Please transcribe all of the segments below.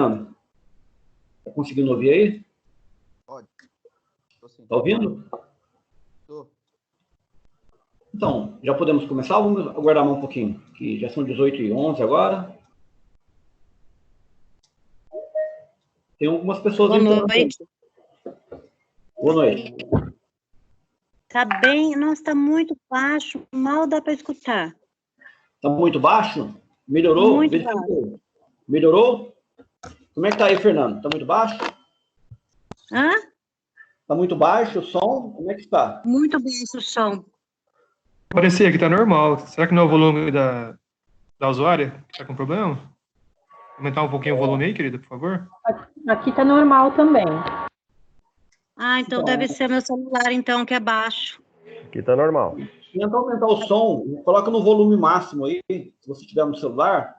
Fernando? Tá conseguindo ouvir aí? Pode. Tô sim. Tá ouvindo? Tô. Então, já podemos começar ou vamos aguardar mais um pouquinho? Que já são 18h11 agora. Tem algumas pessoas Boa entrando. noite. Boa noite. Tá bem? Nossa, tá muito baixo, mal dá para escutar. Tá muito baixo? Melhorou? Muito baixo. Melhorou? Como é que tá aí, Fernando? Tá muito baixo? Hã? Tá muito baixo o som? Como é que está? Muito baixo o som. Parecia que tá normal. Será que não é o volume da usuária que tá com problema? Aumentar um pouquinho o volume aí, querida, por favor? Aqui tá normal também. Ah, então deve ser meu celular, então, que é baixo. Aqui tá normal. Tenta aumentar o som, coloca no volume máximo aí. Se você tiver no celular,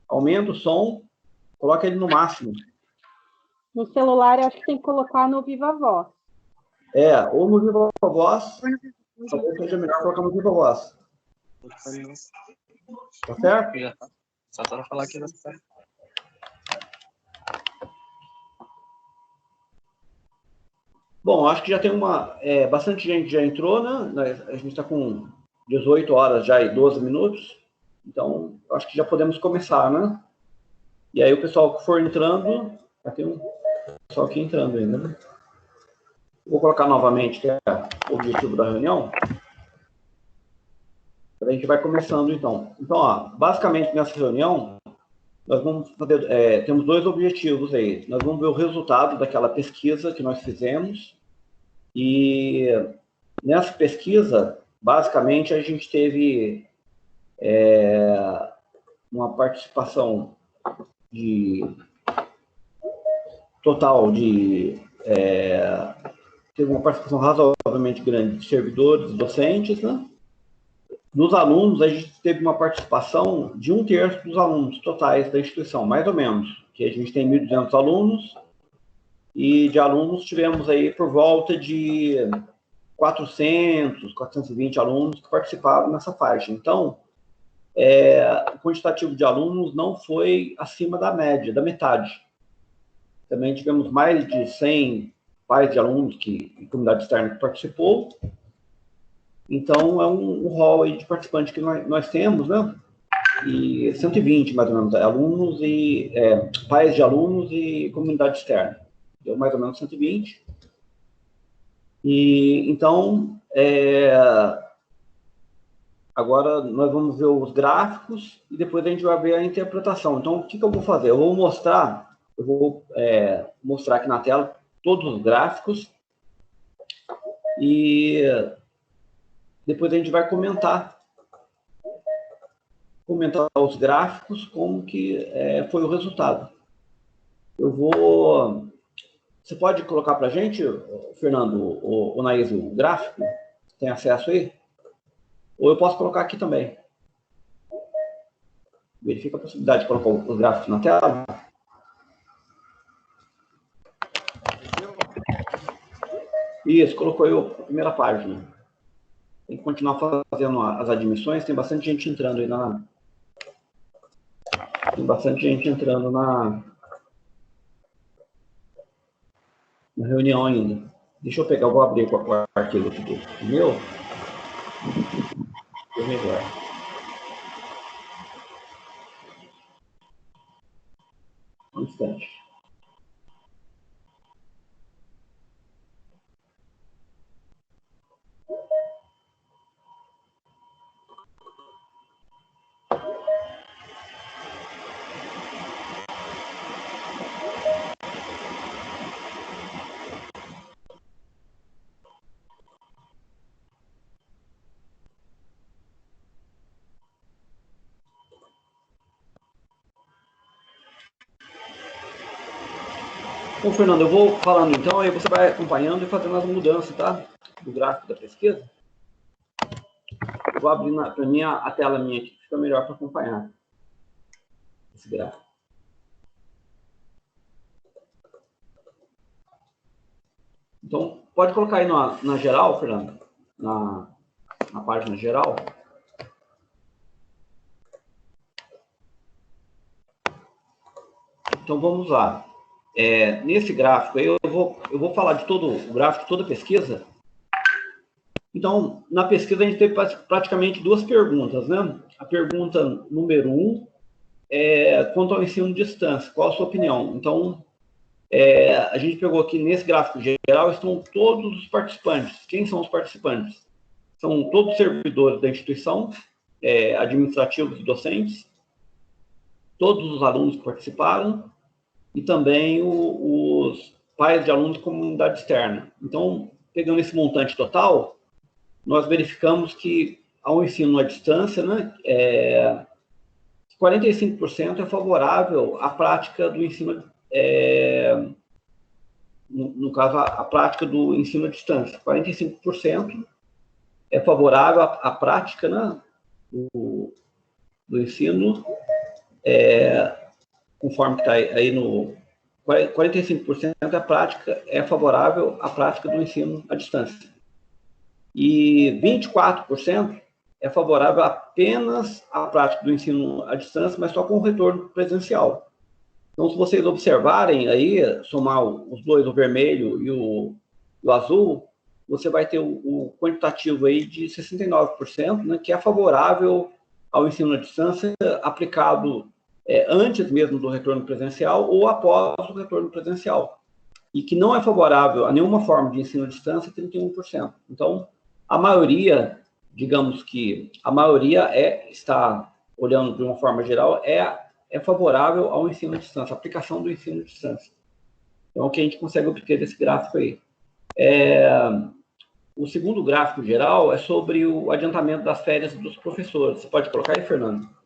aumenta o som, coloca ele no máximo. No celular, eu acho que tem que colocar no Viva Voz. Ou no Viva Voz, talvez seja melhor colocar no Viva Voz. Tá certo? Só para falar que não está. Bom, acho que já tem bastante gente já entrou, né? A gente está com 18 horas já e 12 minutos. Então, acho que já podemos começar, né? E aí o pessoal que for entrando, já tem um pessoal aqui entrando ainda, né? Vou colocar novamente, que é o objetivo da reunião. A gente vai começando, então. Então, ó, basicamente, nessa reunião, nós vamos fazer, temos dois objetivos aí. Nós vamos ver o resultado daquela pesquisa que nós fizemos. E nessa pesquisa, basicamente, a gente teve uma participação total teve uma participação razoavelmente grande de servidores, docentes, né? Dos alunos, a gente teve uma participação de 1/3 dos alunos totais da instituição, mais ou menos, que a gente tem 1.200 alunos, e de alunos tivemos aí por volta de 400, 420 alunos que participaram nessa faixa. Então, o quantitativo de alunos não foi acima da média, da metade. Também tivemos mais de 100 pais de alunos em comunidade externa que participou. Então, é um hall aí de participantes que nós temos, né? E 120, mais ou menos, alunos e pais de alunos e comunidade externa. Deu mais ou menos 120. E, então, agora nós vamos ver os gráficos e depois a gente vai ver a interpretação. Então, o que eu vou fazer? Eu vou mostrar aqui na tela todos os gráficos e depois a gente vai comentar os gráficos, como que foi o resultado. Você pode colocar para a gente, Fernando, o Naís, o gráfico? Tem acesso aí? Ou eu posso colocar aqui também. Verifica a possibilidade de colocar os gráficos na tela. Isso, colocou aí a primeira página. Tem que continuar fazendo as admissões, tem bastante gente entrando aí Tem bastante gente entrando na reunião ainda. Deixa eu pegar, eu vou abrir o arquivo aqui do meu. Deixa eu ver agora. Um instante. Então, Fernando, eu vou falando então, aí você vai acompanhando e fazendo as mudanças, tá? Do gráfico da pesquisa. Eu vou abrir para mim a tela minha aqui, que fica melhor para acompanhar esse gráfico. Então, pode colocar aí na geral, Fernando, na página geral. Então, vamos lá. Nesse gráfico aí, eu vou falar de todo o gráfico, toda a pesquisa. Então, na pesquisa, a gente teve praticamente duas perguntas, né? A pergunta número 1 é quanto ao ensino de distância, qual a sua opinião? Então, a gente pegou aqui nesse gráfico geral, estão todos os participantes. Quem são os participantes? São todos os servidores da instituição, administrativos e docentes, todos os alunos que participaram, e também os pais de alunos de comunidade externa. Então, pegando esse montante total, nós verificamos que, ao ensino à distância, né, 45% é favorável à prática do ensino, no caso, a prática do ensino à distância. 45% é favorável à prática, né, do ensino, conforme está aí no 45% da prática é favorável à prática do ensino à distância. E 24% é favorável apenas à prática do ensino à distância, mas só com o retorno presencial. Então, se vocês observarem aí, somar os dois, o vermelho e o azul, você vai ter o quantitativo aí de 69%, né, que é favorável ao ensino à distância aplicado antes mesmo do retorno presencial ou após o retorno presencial. E que não é favorável a nenhuma forma de ensino à distância, 31%. Então, a maioria, digamos que a maioria está, olhando de uma forma geral, é favorável ao ensino à distância, a aplicação do ensino à distância. Então, o que a gente consegue obter desse gráfico aí. O segundo gráfico geral é sobre o adiantamento das férias dos professores. Você pode colocar aí, Fernando?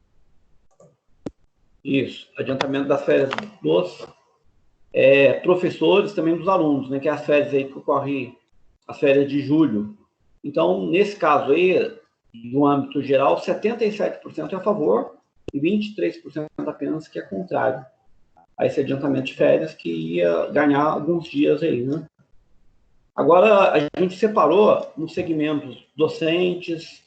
Isso, adiantamento das férias dos professores, também dos alunos, né, que é as férias aí que ocorrem, as férias de julho. Então, nesse caso aí, no âmbito geral, 77% é a favor e 23% apenas que é contrário a esse adiantamento de férias, que ia ganhar alguns dias aí, né? Agora, a gente separou nos segmentos docentes,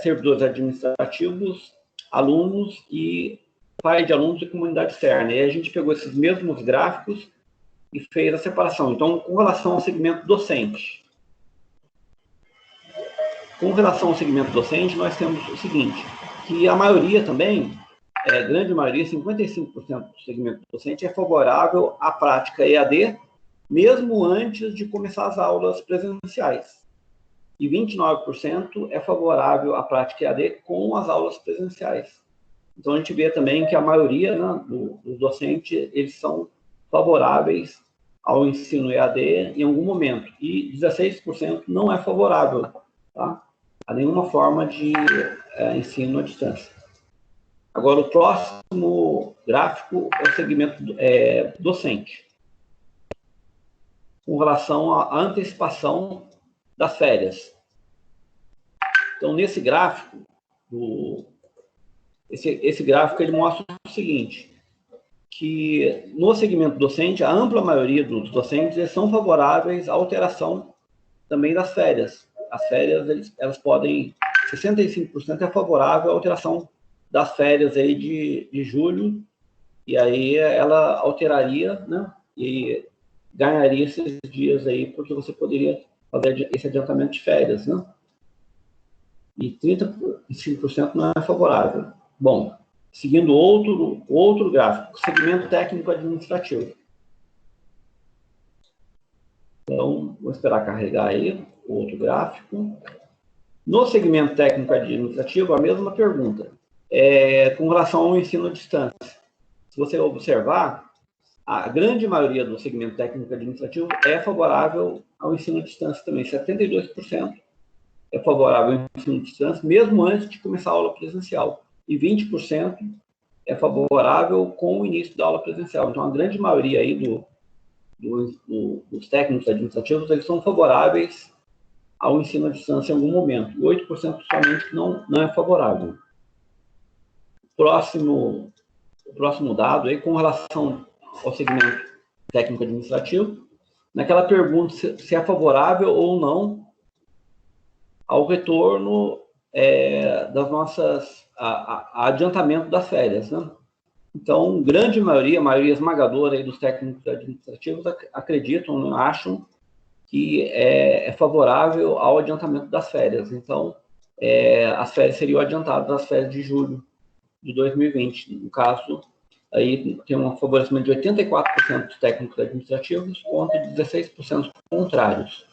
servidores administrativos, alunos e pais de alunos e comunidade externa. E a gente pegou esses mesmos gráficos e fez a separação. Então, com relação ao segmento docente, nós temos o seguinte, que a maioria também, grande maioria, 55% do segmento docente é favorável à prática EAD, mesmo antes de começar as aulas presenciais. E 29% é favorável à prática EAD com as aulas presenciais. Então, a gente vê também que a maioria, né, dos docentes, eles são favoráveis ao ensino EAD em algum momento. E 16% não é favorável, tá, a nenhuma forma de ensino à distância. Agora, o próximo gráfico é o segmento docente, com relação à antecipação das férias. Então, nesse gráfico, esse gráfico ele mostra o seguinte, que no segmento docente, a ampla maioria dos docentes eles são favoráveis à alteração também das férias. As férias, elas podem, 65% é favorável à alteração das férias aí de julho, e aí ela alteraria, né, e ganharia esses dias aí, porque você poderia fazer esse adiantamento de férias, né? E 35% não é favorável. Bom, seguindo outro gráfico, segmento técnico administrativo. Então, vou esperar carregar aí o outro gráfico. No segmento técnico administrativo, a mesma pergunta, com relação ao ensino à distância. Se você observar, a grande maioria do segmento técnico administrativo é favorável ao ensino à distância também. 72% é favorável ao ensino à distância, mesmo antes de começar a aula presencial. E 20% é favorável com o início da aula presencial. Então, a grande maioria aí dos técnicos administrativos, eles são favoráveis ao ensino à distância em algum momento. E 8% somente que não é favorável. O próximo dado aí, com relação ao segmento técnico administrativo, naquela pergunta se é favorável ou não ao retorno das nossas, a adiantamento das férias, né? Então, grande maioria, a maioria esmagadora aí dos técnicos administrativos acreditam, né, acham que é favorável ao adiantamento das férias. Então, as férias seriam adiantadas das férias de julho de 2020. No caso, aí tem um favorecimento de 84% dos técnicos administrativos contra 16% contrários.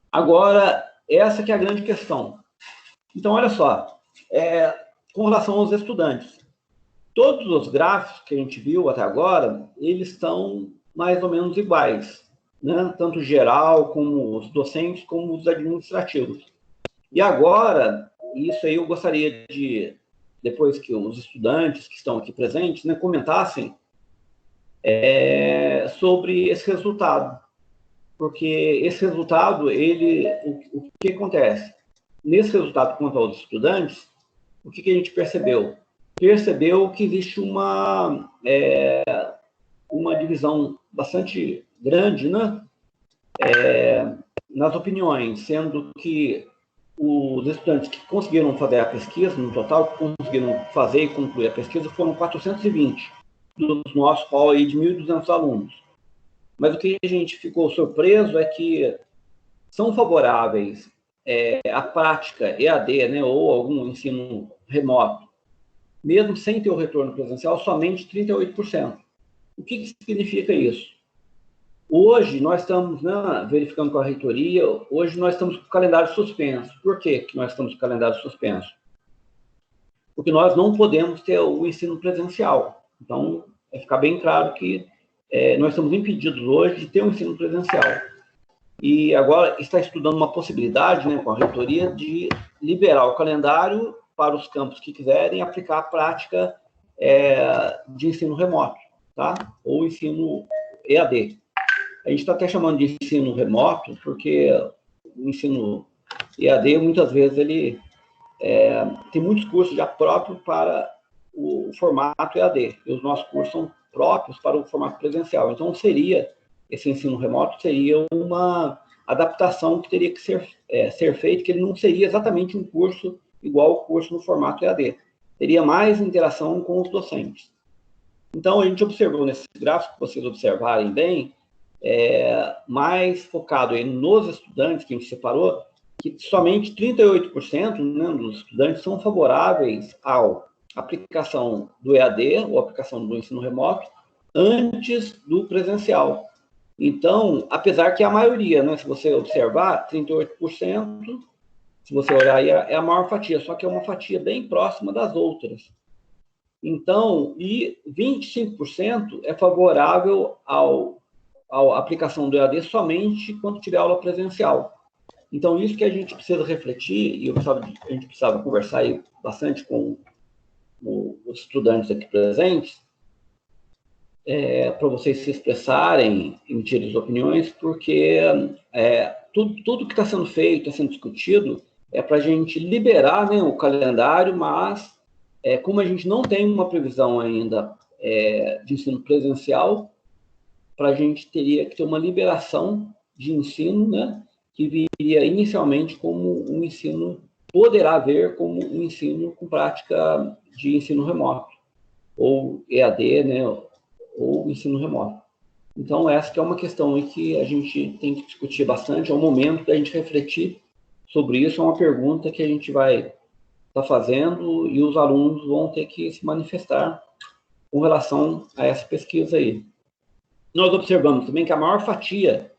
Agora, essa que é a grande questão. Então, olha só, com relação aos estudantes, todos os gráficos que a gente viu até agora, eles estão mais ou menos iguais, né? Tanto geral, como os docentes, como os administrativos. E agora, isso aí eu gostaria de, depois que os estudantes que estão aqui presentes, né, comentassem sobre esse resultado. Porque esse resultado, o que acontece? Nesse resultado quanto aos estudantes, o que a gente percebeu? Percebeu que existe uma divisão bastante grande, né? Nas opiniões, sendo que os estudantes que conseguiram fazer a pesquisa, no total, que conseguiram fazer e concluir a pesquisa, foram 420 dos nossos hall aí de 1.200 alunos. Mas o que a gente ficou surpreso é que são favoráveis à prática EAD, né, ou algum ensino remoto, mesmo sem ter o retorno presencial, somente 38%. O que significa isso? Hoje, nós estamos, né, verificando com a reitoria, hoje nós estamos com o calendário suspenso. Por que nós estamos com o calendário suspenso? Porque nós não podemos ter o ensino presencial. Então, vai ficar bem claro que nós estamos impedidos hoje de ter um ensino presencial. E agora está estudando uma possibilidade, né, com a reitoria, de liberar o calendário para os campos que quiserem aplicar a prática de ensino remoto, tá? Ou ensino EAD. A gente está até chamando de ensino remoto, porque o ensino EAD, muitas vezes, ele tem muitos cursos já próprios para o formato EAD, e os nossos cursos são próprios para o formato presencial. Então, esse ensino remoto seria uma adaptação que teria que ser feita, que ele não seria exatamente um curso igual ao curso no formato EAD. Teria mais interação com os docentes. Então, a gente observou nesse gráfico, que vocês observarem bem, mais focado aí nos estudantes, que a gente separou, que somente 38%, né, dos estudantes são favoráveis à aplicação do EAD, ou aplicação do ensino remoto, antes do presencial. Então, apesar que a maioria, né, se você observar, 38%, se você olhar aí, é a maior fatia, só que é uma fatia bem próxima das outras. Então, e 25% é favorável à aplicação do EAD somente quando tiver aula presencial. Então, isso que a gente precisa refletir, e a gente precisava conversar aí bastante com os estudantes aqui presentes, para vocês se expressarem, emitirem as opiniões, porque tudo que está sendo feito, está sendo discutido, é para a gente liberar, né, o calendário, mas como a gente não tem uma previsão ainda de ensino presencial, para a gente teria que ter uma liberação de ensino, né, que viria inicialmente como um ensino, poderá ver como um ensino com prática de ensino remoto, ou EAD, né, ou ensino remoto. Então, essa que é uma questão aí que a gente tem que discutir bastante, é o momento da gente refletir sobre isso, é uma pergunta que a gente vai estar fazendo e os alunos vão ter que se manifestar com relação a essa pesquisa aí. Nós observamos também que a maior fatia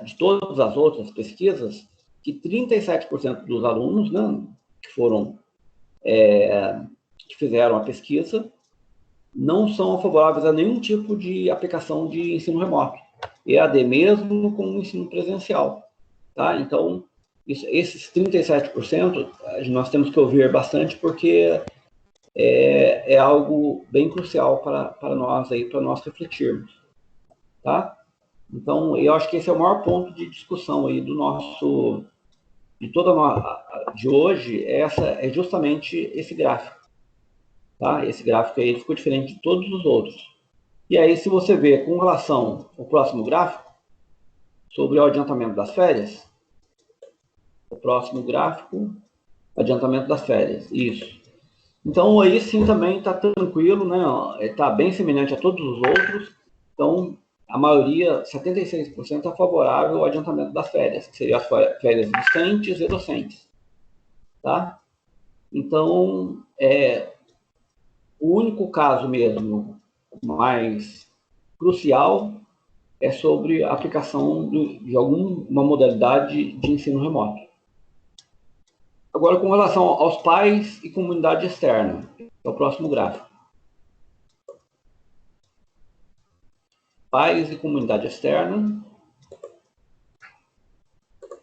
de todas as outras pesquisas, que 37% dos alunos, né, que fizeram a pesquisa, não são favoráveis a nenhum tipo de aplicação de ensino remoto, EAD mesmo com o ensino presencial, tá? Então, esses 37% nós temos que ouvir bastante, porque é algo bem crucial para nós aí, para nós refletirmos, tá? Então, eu acho que esse é o maior ponto de discussão aí de hoje, é justamente esse gráfico. Tá? Esse gráfico aí ficou diferente de todos os outros. E aí, se você ver com relação ao próximo gráfico, sobre o adiantamento das férias, o próximo gráfico, adiantamento das férias, isso. Então, aí sim também está tranquilo, né? Está bem semelhante a todos os outros. Então, a maioria, 76%, é favorável ao adiantamento das férias, que seriam as férias discentes e docentes. Tá? Então, o único caso mesmo mais crucial é sobre a aplicação de alguma modalidade de ensino remoto. Agora, com relação aos pais e comunidade externa, é o próximo gráfico. Pais e comunidade externa.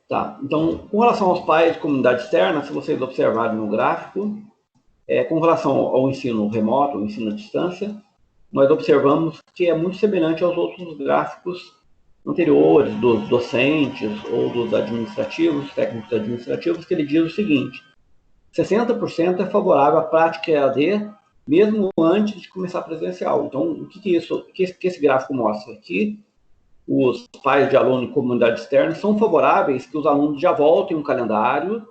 Tá, então, com relação aos pais e comunidade externa, se vocês observarem no gráfico, com relação ao ensino remoto, ao ensino à distância, nós observamos que é muito semelhante aos outros gráficos anteriores, dos docentes ou dos administrativos, técnicos administrativos, que ele diz o seguinte: 60% é favorável à prática EAD, mesmo antes de começar presencial. Então, o que esse gráfico mostra? Que os pais de aluno e comunidade externa são favoráveis que os alunos já voltem um calendário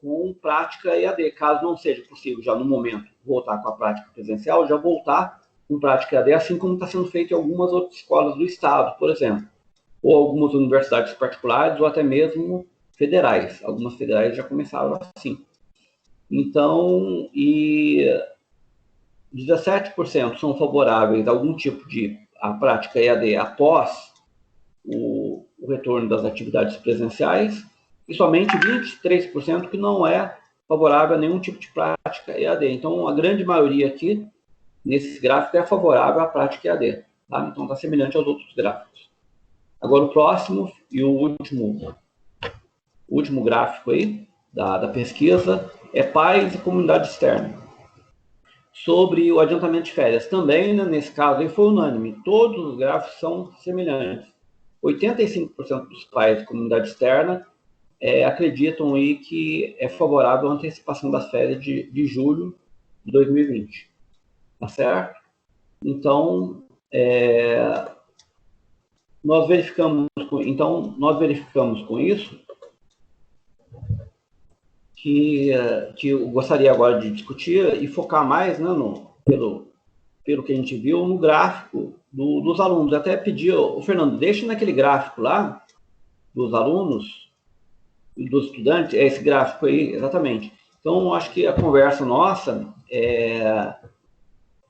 com prática EAD, caso não seja possível já no momento voltar com a prática presencial, já voltar com prática EAD, assim como está sendo feito em algumas outras escolas do estado, por exemplo, ou algumas universidades particulares, ou até mesmo federais. Algumas federais já começaram assim. Então, 17% são favoráveis a algum tipo de a prática EAD após o retorno das atividades presenciais, e somente 23% que não é favorável a nenhum tipo de prática EAD. Então, a grande maioria aqui, nesse gráfico, é favorável à prática EAD. Tá? Então, está semelhante aos outros gráficos. Agora, o próximo e o último gráfico aí, da pesquisa, é pais e comunidade externa. Sobre o adiantamento de férias, também, né, nesse caso, aí foi unânime. Todos os gráficos são semelhantes. 85% dos pais de comunidade externa acreditam aí que é favorável à antecipação das férias de julho de 2020. Tá certo? Então, nós verificamos com isso que eu gostaria agora de discutir e focar mais, né, pelo que a gente viu, no gráfico dos alunos. Até pedi, Fernando, deixa naquele gráfico lá dos alunos, dos estudantes, esse gráfico aí, exatamente. Então, acho que a conversa nossa é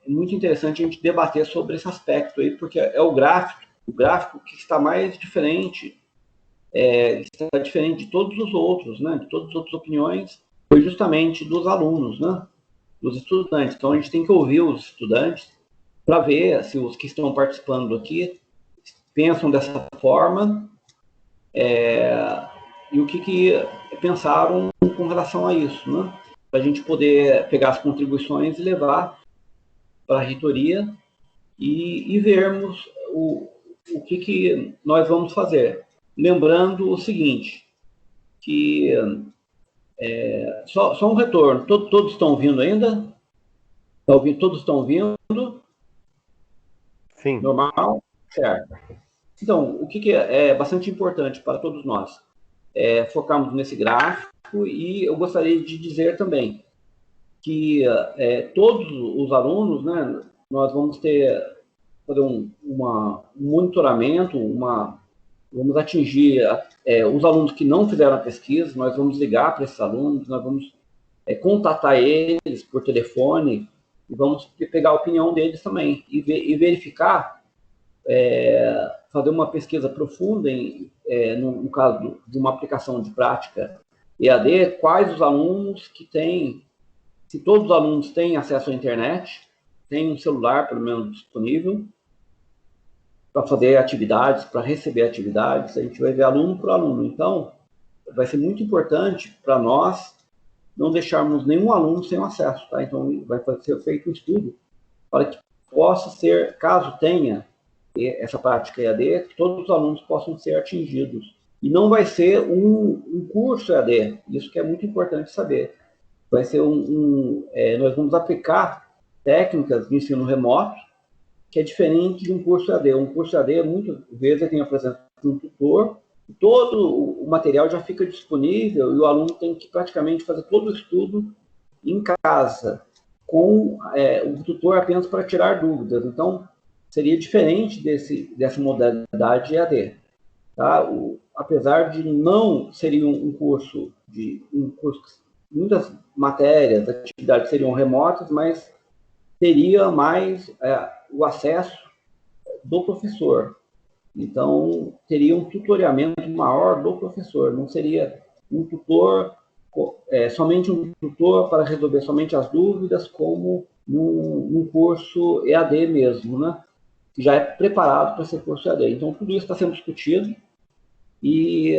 muito interessante a gente debater sobre esse aspecto aí, porque é o gráfico que está mais diferente, está diferente de todos os outros, né? De todas as outras opiniões, foi justamente dos alunos, né? Dos estudantes. Então, a gente tem que ouvir os estudantes para ver se os que estão participando aqui pensam dessa forma e o que pensaram com relação a isso, né? Para a gente poder pegar as contribuições e levar para a reitoria e vermos o que nós vamos fazer. Lembrando o seguinte, que só um retorno, todos estão ouvindo ainda? Todos estão ouvindo? Sim. Normal? Certo. Então, o que é bastante importante para todos nós? Focarmos nesse gráfico, e eu gostaria de dizer também que todos os alunos, né, nós vamos fazer um monitoramento, vamos atingir os alunos que não fizeram a pesquisa, nós vamos ligar para esses alunos, nós vamos contatar eles por telefone e vamos pegar a opinião deles também e verificar, fazer uma pesquisa profunda no caso de uma aplicação de prática EAD, quais os alunos que têm, se todos os alunos têm acesso à internet, têm um celular pelo menos disponível para fazer atividades, para receber atividades. A gente vai ver aluno por aluno. Então, vai ser muito importante para nós não deixarmos nenhum aluno sem acesso, tá? Então, vai ser feito um estudo para que possa ser, caso tenha essa prática EAD, que todos os alunos possam ser atingidos. E não vai ser um curso EAD, isso que é muito importante saber. Vai ser nós vamos aplicar técnicas de ensino remoto, que é diferente de um curso EAD. Um curso EAD, muitas vezes, tem a presença de um tutor, todo o material já fica disponível e o aluno tem que praticamente fazer todo o estudo em casa, com o tutor apenas para tirar dúvidas. Então, seria diferente dessa modalidade EAD. Tá? Apesar de não seria um curso, muitas matérias, atividades seriam remotas, mas teria mais o acesso do professor. Então, teria um tutoriamento maior do professor, não seria um tutor, somente um tutor para resolver somente as dúvidas, como num curso EAD mesmo, né? Que já é preparado para ser curso EAD. Então, tudo isso está sendo discutido e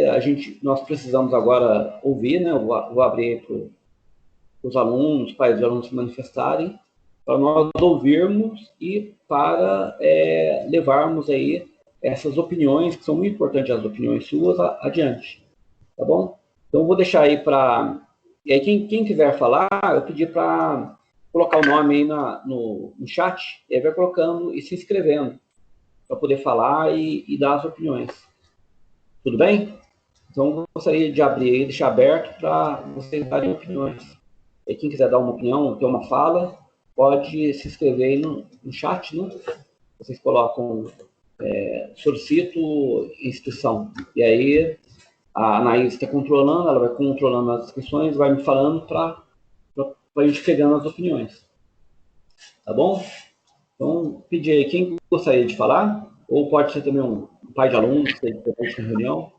nós precisamos agora ouvir, né? Eu vou abrir para os alunos, pais de alunos se manifestarem, para nós ouvirmos e para levarmos aí essas opiniões, que são muito importantes, as opiniões suas, adiante. Tá bom? Então, eu vou deixar aí para... E aí, quem quiser falar, eu pedi para colocar o nome aí no chat, e aí vai colocando e se inscrevendo, para poder falar e dar as opiniões. Tudo bem? Então, eu gostaria de abrir e deixar aberto para vocês darem opiniões. E quem quiser dar uma opinião, ter uma fala, pode se inscrever aí no chat, né? Vocês colocam, solicito inscrição. E aí, a Anaís está controlando, ela vai controlando as inscrições, vai me falando para a gente pegando as opiniões. Tá bom? Então, pedir aí, quem gostaria de falar? Ou pode ser também um pai de aluno, que esteja presente na reunião.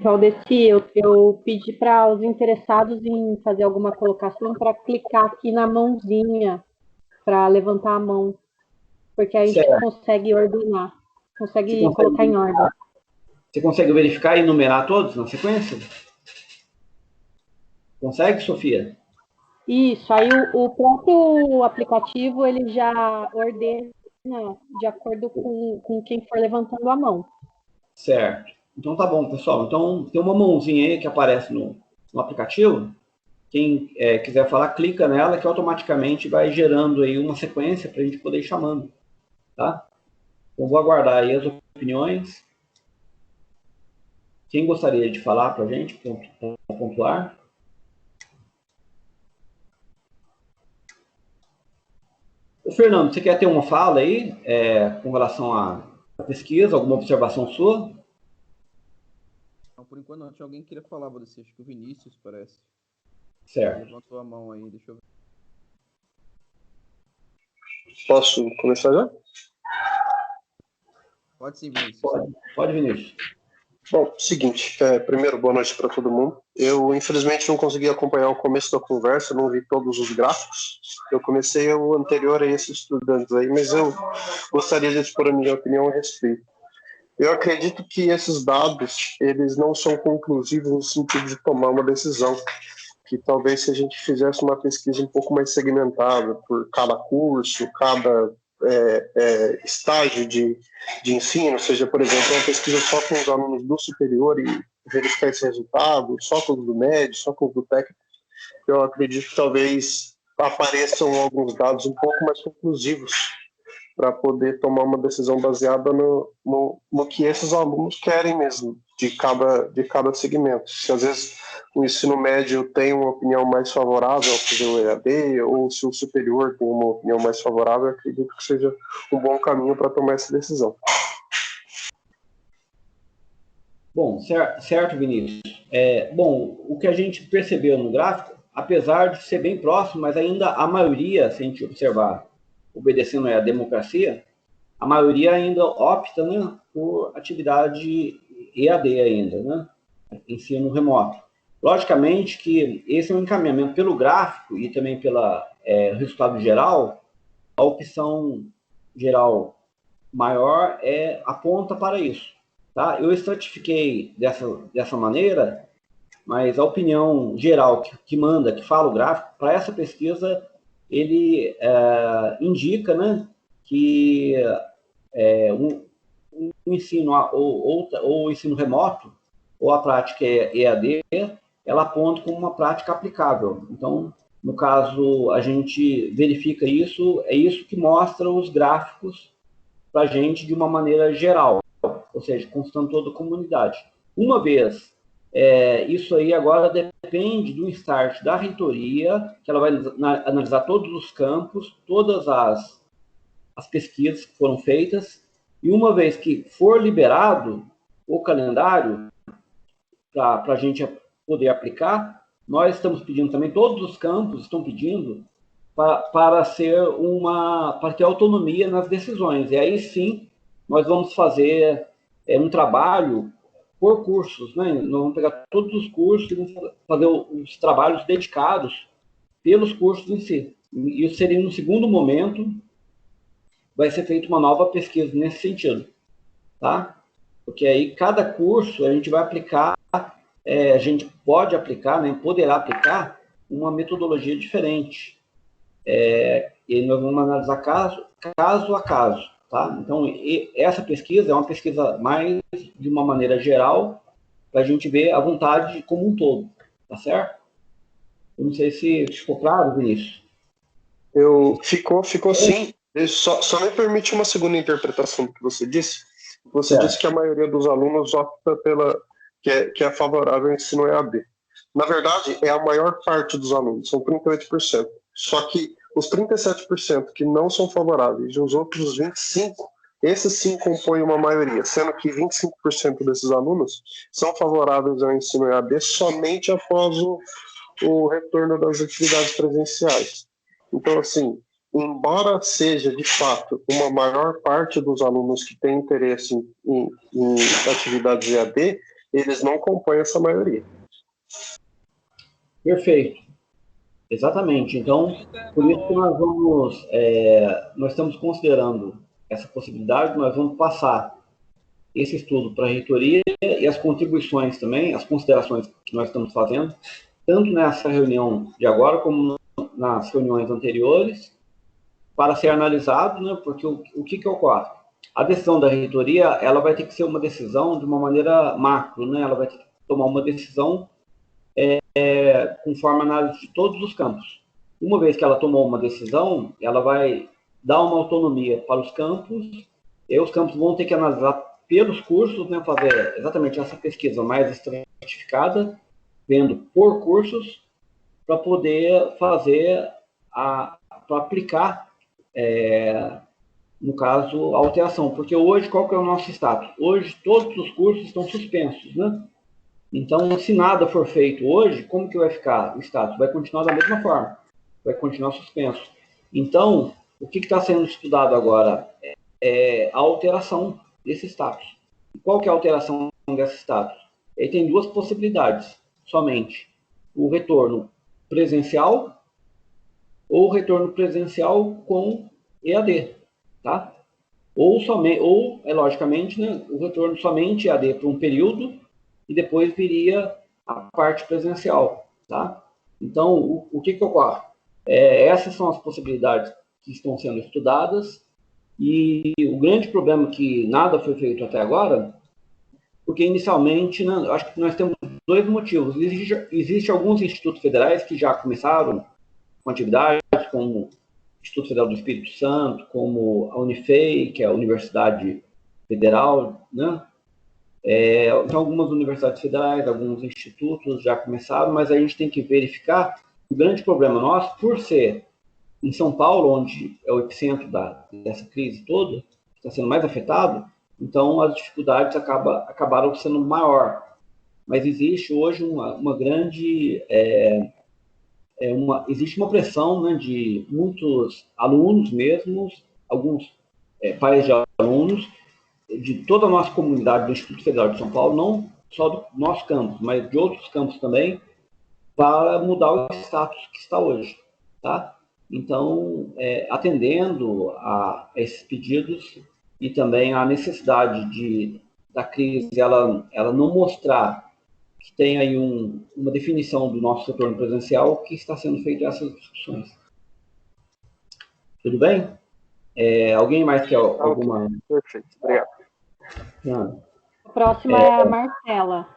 Valdeci, eu pedi para os interessados em fazer alguma colocação para clicar aqui na mãozinha, para levantar a mão, porque aí a gente consegue ordenar, consegue colocar em ordem. Você consegue verificar e numerar todos na sequência? Consegue, Sofia? Isso, aí o próprio aplicativo, ele já ordena de acordo com quem for levantando a mão. Certo. Então tá bom, pessoal. Então tem uma mãozinha aí que aparece no aplicativo. Quem quiser falar, clica nela que automaticamente vai gerando aí uma sequência para a gente poder ir chamando. Tá? Então vou aguardar aí as opiniões. Quem gostaria de falar para a gente, para pontuar? O Fernando, você quer ter uma fala aí com relação à pesquisa, alguma observação sua? Não, por enquanto não. Tinha alguém que queria falar, Valdeci. Acho que o Vinícius parece. Certo. Levantou a mão aí, deixa eu ver. Posso começar já? Pode sim, Vinícius. Pode, Vinícius. Bom, seguinte, primeiro, boa noite para todo mundo. Eu, infelizmente, não consegui acompanhar o começo da conversa, não vi todos os gráficos. Eu comecei o anterior a esses estudantes aí, mas eu gostaria de expor a minha opinião a respeito. Eu acredito que esses dados, eles não são conclusivos no sentido de tomar uma decisão, que talvez se a gente fizesse uma pesquisa um pouco mais segmentada por cada curso, cada estágio de ensino, seja, por exemplo, uma pesquisa só com os alunos do superior e verificar esse resultado, só com os do médio, só com os do técnico, eu acredito que talvez apareçam alguns dados um pouco mais conclusivos para poder tomar uma decisão baseada no que esses alunos querem mesmo, de cada segmento. Se às vezes o ensino médio tem uma opinião mais favorável ao fazer o EAD, ou se o superior tem uma opinião mais favorável, eu acredito que seja um bom caminho para tomar essa decisão. Bom, certo, Vinícius. Bom, o que a gente percebeu no gráfico, apesar de ser bem próximo, mas ainda a maioria, se a gente observar, obedecendo à democracia, a maioria ainda opta, né, por atividade EAD ainda, né, ensino remoto. Logicamente que esse é um encaminhamento pelo gráfico e também pelo resultado geral, a opção geral maior aponta para isso. Tá? Eu estratifiquei dessa maneira, mas a opinião geral que manda, que fala o gráfico, para essa pesquisa, ele indica, né, que o ensino ou o ensino remoto, ou a prática EAD, ela aponta como uma prática aplicável. Então, no caso, a gente verifica isso, é isso que mostra os gráficos para a gente de uma maneira geral, ou seja, constando toda a comunidade. Uma vez Isso aí agora depende do start da reitoria, que ela vai analisar todos os campos, todas as pesquisas que foram feitas, e uma vez que for liberado o calendário para a gente poder aplicar, nós estamos pedindo também, todos os campos estão pedindo para ter autonomia nas decisões. E aí sim, nós vamos fazer um trabalho por cursos, né? Nós vamos pegar todos os cursos e vamos fazer os trabalhos dedicados pelos cursos em si. E isso seria no segundo momento, vai ser feita uma nova pesquisa nesse sentido, tá? Porque aí cada curso a gente vai aplicar, a gente pode aplicar, né? Poderá aplicar uma metodologia diferente. E nós vamos analisar caso a caso, tá? Então, essa pesquisa é uma pesquisa mais de uma maneira geral, para a gente ver a vontade como um todo, tá certo? Eu não sei se ficou claro, Vinícius. Ficou sim. Só me permite uma segunda interpretação do que você disse. Você disse que a maioria dos alunos opta que é favorável ao ensino EAD. Na verdade, é a maior parte dos alunos, são 38%. Só que os 37% que não são favoráveis e os outros 25%, esses sim compõem uma maioria, sendo que 25% desses alunos são favoráveis ao ensino EAD somente após o retorno das atividades presenciais. Então, assim, embora seja, de fato, uma maior parte dos alunos que têm interesse em atividades EAD, eles não compõem essa maioria. Perfeito. Exatamente. Então, por isso que nós estamos considerando essa possibilidade, nós vamos passar esse estudo para a reitoria e as contribuições também, as considerações que nós estamos fazendo, tanto nessa reunião de agora como nas reuniões anteriores, para ser analisado, né? Porque o que ocorre? A decisão da reitoria, ela vai ter que ser uma decisão de uma maneira macro, né? Ela vai ter que tomar uma decisão conforme a análise de todos os campos. Uma vez que ela tomou uma decisão, ela vai dar uma autonomia para os campos, e os campos vão ter que analisar pelos cursos, né? Fazer exatamente essa pesquisa mais estratificada, vendo por cursos, para poder fazer para aplicar, no caso, a alteração. Porque hoje, qual que é o nosso status? Hoje, todos os cursos estão suspensos, né? Então, se nada for feito hoje, como que vai ficar o status? Vai continuar da mesma forma, vai continuar suspenso. Então, o que está sendo estudado agora é a alteração desse status. E qual que é a alteração desse status? Ele tem duas possibilidades, somente. O retorno presencial ou retorno presencial com EAD, tá? Ou logicamente, né, o retorno somente EAD por um período e depois viria a parte presencial, tá? Então, o que ocorre? Essas são as possibilidades que estão sendo estudadas, e o grande problema é que nada foi feito até agora, porque inicialmente, né, acho que nós temos dois motivos. Existem alguns institutos federais que já começaram com atividades, como o Instituto Federal do Espírito Santo, como a Unifei, que é a Universidade Federal, né? Então, algumas universidades federais, alguns institutos já começaram, mas a gente tem que verificar. O grande problema nosso, por ser em São Paulo, onde é o epicentro dessa crise toda, está sendo mais afetado, então as dificuldades acabaram sendo maior. Mas existe hoje uma grande... existe uma pressão, né, de muitos alunos mesmos, alguns pais de alunos, de toda a nossa comunidade do Instituto Federal de São Paulo, não só do nosso campus, mas de outros campos também, para mudar o status que está hoje, tá? Então, atendendo a esses pedidos e também a necessidade da crise, ela não mostrar que tem aí uma definição do nosso retorno presencial, que está sendo feito essas discussões. Tudo bem? Alguém mais quer alguma... Perfeito, obrigado. A próxima é a Marcela.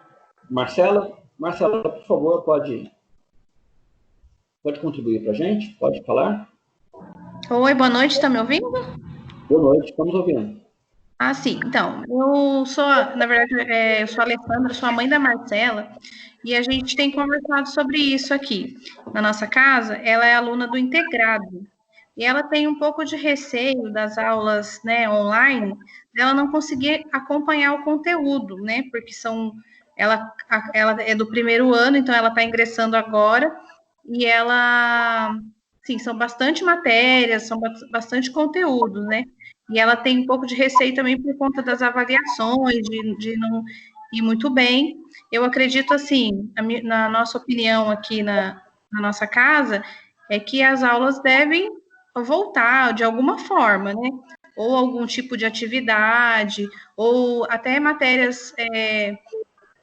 Marcela, por favor, pode contribuir para a gente? Pode falar? Oi, boa noite, está me ouvindo? Boa noite, estamos ouvindo. Ah, sim. Então, eu sou, na verdade, eu sou a Alessandra, sou a mãe da Marcela, e a gente tem conversado sobre isso aqui. Na nossa casa, ela é aluna do integrado, e ela tem um pouco de receio das aulas, né, online, dela não conseguir acompanhar o conteúdo, né, porque ela é do primeiro ano, então ela está ingressando agora, e ela, sim, são bastante matérias, são bastante conteúdos, né, e ela tem um pouco de receio também por conta das avaliações, de não ir muito bem. Eu acredito, assim, na nossa opinião aqui na nossa casa, é que as aulas devem voltar de alguma forma, né? Ou algum tipo de atividade, ou até matérias, de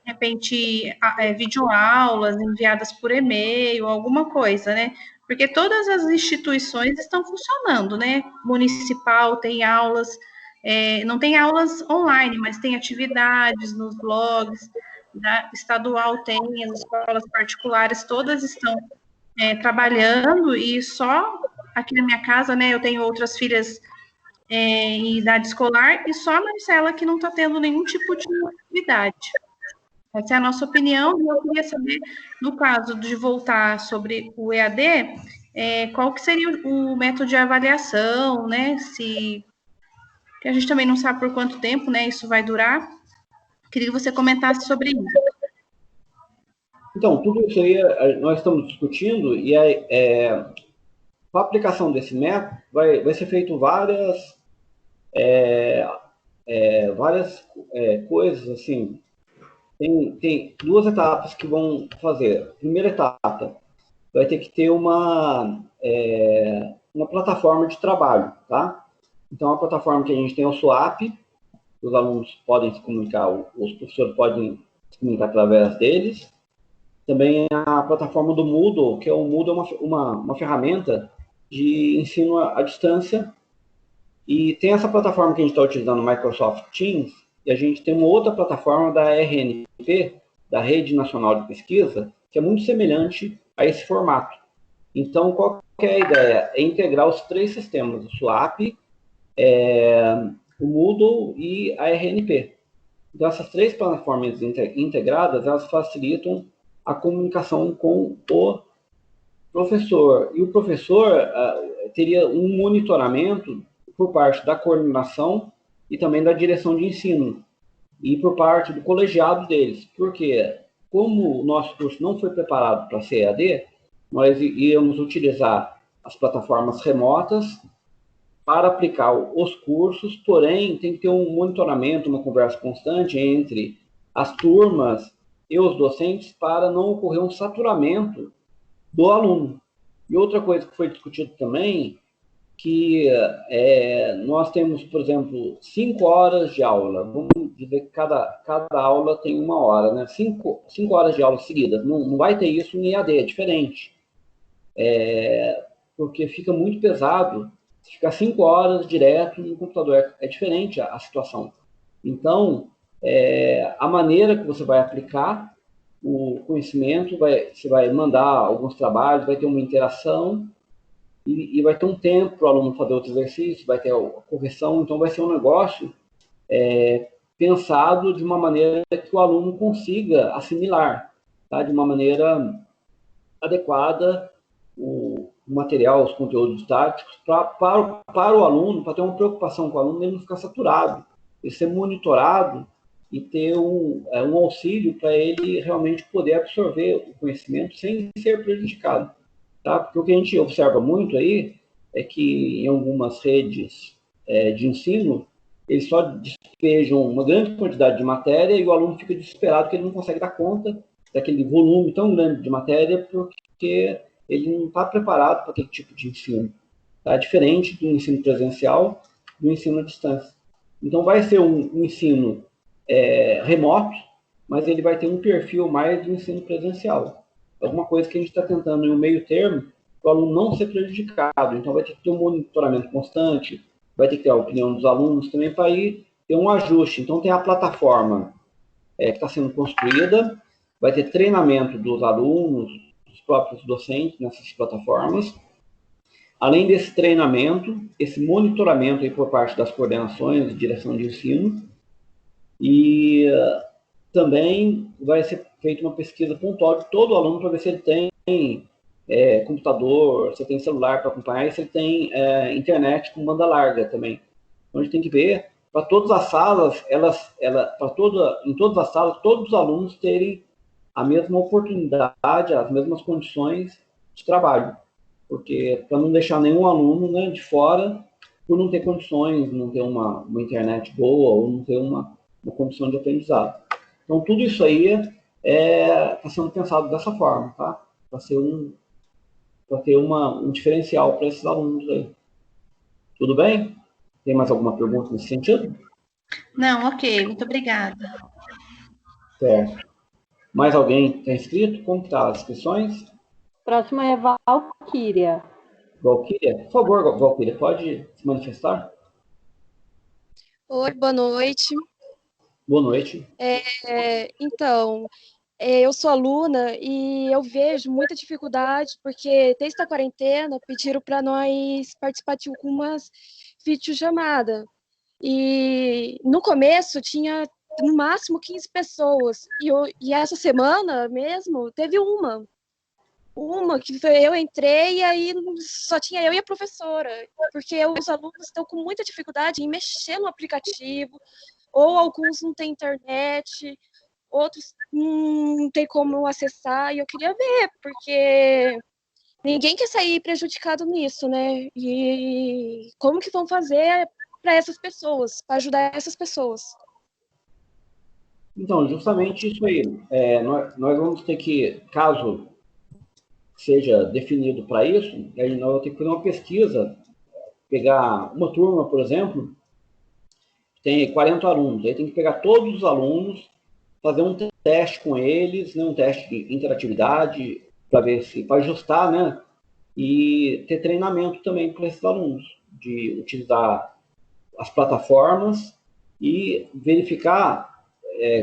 repente, videoaulas enviadas por e-mail, alguma coisa, né? Porque todas as instituições estão funcionando, né? Municipal tem aulas, não tem aulas online, mas tem atividades nos blogs, estadual tem, as escolas particulares todas estão trabalhando, e só aqui na minha casa, né, eu tenho outras filhas em idade escolar, e só a Marcela que não está tendo nenhum tipo de atividade. Essa é a nossa opinião, e eu queria saber, no caso de voltar sobre o EAD, qual que seria o método de avaliação, né, que a gente também não sabe por quanto tempo, né, isso vai durar. Queria que você comentasse sobre isso. Então, tudo isso aí nós estamos discutindo, e com a aplicação desse método vai ser feito várias coisas, assim. Tem duas etapas que vão fazer. Primeira etapa, vai ter que ter uma plataforma de trabalho, tá? Então, a plataforma que a gente tem é o SWAP, os alunos podem se comunicar, os professores podem se comunicar através deles. Também a plataforma do Moodle, que o Moodle é uma ferramenta de ensino à distância. E tem essa plataforma que a gente está utilizando, o Microsoft Teams, e a gente tem uma outra plataforma da RNP, da Rede Nacional de Pesquisa, que é muito semelhante a esse formato. Então, qual que é a ideia? É integrar os três sistemas, o SWAP, o Moodle e a RNP. Então, essas três plataformas integradas, elas facilitam a comunicação com o professor. E o professor teria um monitoramento por parte da coordenação e também da direção de ensino, e por parte do colegiado deles. Porque, como o nosso curso não foi preparado para ser EAD, nós íamos utilizar as plataformas remotas para aplicar os cursos, porém, tem que ter um monitoramento, uma conversa constante entre as turmas e os docentes para não ocorrer um saturamento do aluno. E outra coisa que foi discutido também, que nós temos, por exemplo, 5 horas de aula. Vamos dizer que cada aula tem 1 hora, né? 5 horas de aula seguidas. Não vai ter isso em EAD, é diferente. Porque fica muito pesado. Se ficar 5 horas direto no computador, é diferente a situação. Então, a maneira que você vai aplicar o conhecimento, você vai mandar alguns trabalhos, vai ter uma interação, e vai ter um tempo para o aluno fazer outro exercício, vai ter a correção, então vai ser um negócio pensado de uma maneira que o aluno consiga assimilar, tá? De uma maneira adequada o material, os conteúdos didáticos, para o aluno, para ter uma preocupação com o aluno, ele não ficar saturado, ele ser monitorado e ter um auxílio para ele realmente poder absorver o conhecimento sem ser prejudicado. Tá? Porque o que a gente observa muito aí é que em algumas redes de ensino, eles só despejam uma grande quantidade de matéria e o aluno fica desesperado que ele não consegue dar conta daquele volume tão grande de matéria porque ele não está preparado para aquele tipo de ensino. Tá? Diferente do ensino presencial, do ensino à distância. Então, vai ser um ensino remoto, mas ele vai ter um perfil mais do ensino presencial. Alguma coisa que a gente está tentando em um meio termo, para o aluno não ser prejudicado. Então, vai ter que ter um monitoramento constante, vai ter que ter a opinião dos alunos também, para ir ter um ajuste. Então, tem a plataforma que está sendo construída, vai ter treinamento dos alunos, dos próprios docentes nessas plataformas, além desse treinamento, esse monitoramento aí por parte das coordenações de direção de ensino, e também vai ser feita uma pesquisa pontual de todo aluno para ver se ele tem computador, se ele tem celular para acompanhar e se ele tem internet com banda larga também. Então a gente tem que ver para todas as salas, em todas as salas, todos os alunos terem a mesma oportunidade, as mesmas condições de trabalho, porque para não deixar nenhum aluno, né, de fora por não ter condições, não ter uma internet boa ou não ter uma condição de aprendizado. Então tudo isso aí está sendo pensado dessa forma, tá? Para ter um diferencial para esses alunos aí. Tudo bem? Tem mais alguma pergunta nesse sentido? Não, ok, muito obrigada. Certo. Mais alguém está inscrito? Como está as inscrições? Próxima é Valquíria. Valquíria? Por favor, Valquíria, pode se manifestar? Oi, boa noite. Boa noite. Então, eu sou aluna e eu vejo muita dificuldade, porque desde a quarentena pediram para nós participar de algumas videochamadas. E no começo tinha no máximo 15 pessoas. E essa semana mesmo teve uma que eu entrei e aí só tinha eu e a professora, porque os alunos estão com muita dificuldade em mexer no aplicativo, ou alguns não têm internet, outros não tem como acessar, e eu queria ver, porque ninguém quer sair prejudicado nisso, né? E como que vão fazer para essas pessoas, para ajudar essas pessoas? Então, justamente isso aí. Nós vamos ter que, caso seja definido para isso, aí nós vamos ter que fazer uma pesquisa, pegar uma turma, por exemplo, que tem 40 alunos, aí tem que pegar todos os alunos, fazer um teste com eles, né, um teste de interatividade, para ver se, para ajustar, né, e ter treinamento também para esses alunos, de utilizar as plataformas e verificar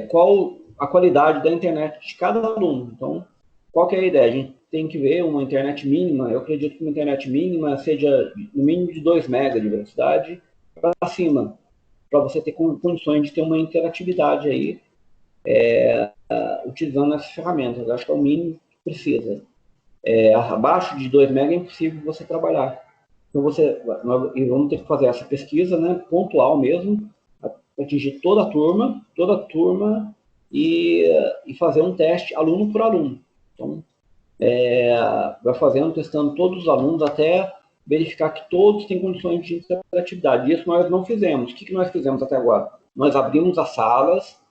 qual a qualidade da internet de cada aluno. Então, qual que é a ideia? A gente tem que ver uma internet mínima, eu acredito que uma internet mínima seja no mínimo de 2 MB de velocidade para cima, para você ter condições de ter uma interatividade aí, utilizando essas ferramentas. Eu acho que é o mínimo que precisa. Abaixo de 2 MB é impossível você trabalhar. Então, nós vamos ter que fazer essa pesquisa, né, pontual mesmo, atingir toda a turma e fazer um teste aluno por aluno. Então, vai fazendo, testando todos os alunos até verificar que todos têm condições de interatividade. Isso nós não fizemos. O que nós fizemos até agora? Nós abrimos as salas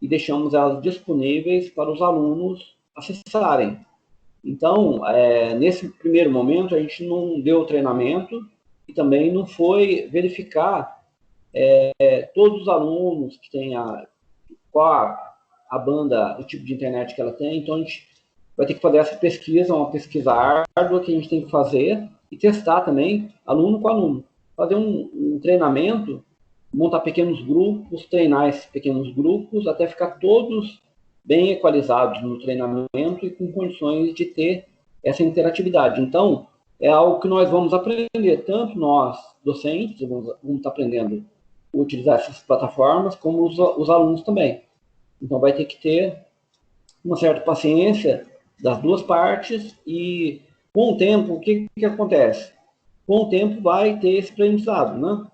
e deixamos elas disponíveis para os alunos acessarem. Então, nesse primeiro momento, a gente não deu treinamento e também não foi verificar todos os alunos que têm qual a banda, o tipo de internet que ela tem. Então, a gente vai ter que fazer essa pesquisa, uma pesquisa árdua que a gente tem que fazer e testar também, aluno com aluno. Fazer um treinamento, montar pequenos grupos, treinar esses pequenos grupos até ficar todos bem equalizados no treinamento e com condições de ter essa interatividade. Então, é algo que nós vamos aprender, tanto nós, docentes, vamos estar aprendendo a utilizar essas plataformas, como os alunos também. Então, vai ter que ter uma certa paciência das duas partes e, com o tempo, o que acontece? Com o tempo, vai ter esse aprendizado, né?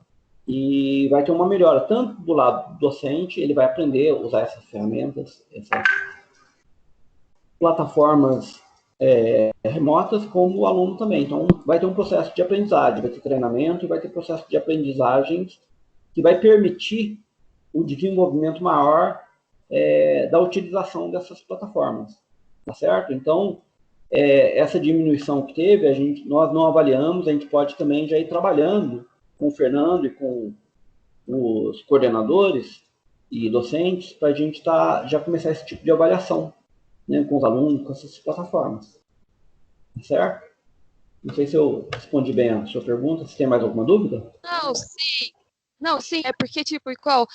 E vai ter uma melhora, tanto do lado docente, ele vai aprender a usar essas ferramentas, essas plataformas remotas, como o aluno também. Então, vai ter um processo de aprendizagem, vai ter treinamento e vai ter processo de aprendizagens que vai permitir o desenvolvimento maior da utilização dessas plataformas, tá certo? Então, essa diminuição que teve, nós não avaliamos, a gente pode também já ir trabalhando com o Fernando e com os coordenadores e docentes para a gente já começar esse tipo de avaliação, né, com os alunos, com essas plataformas. Certo? Não sei se eu respondi bem a sua pergunta, se tem mais alguma dúvida? Não, sim, é porque, tipo, igual,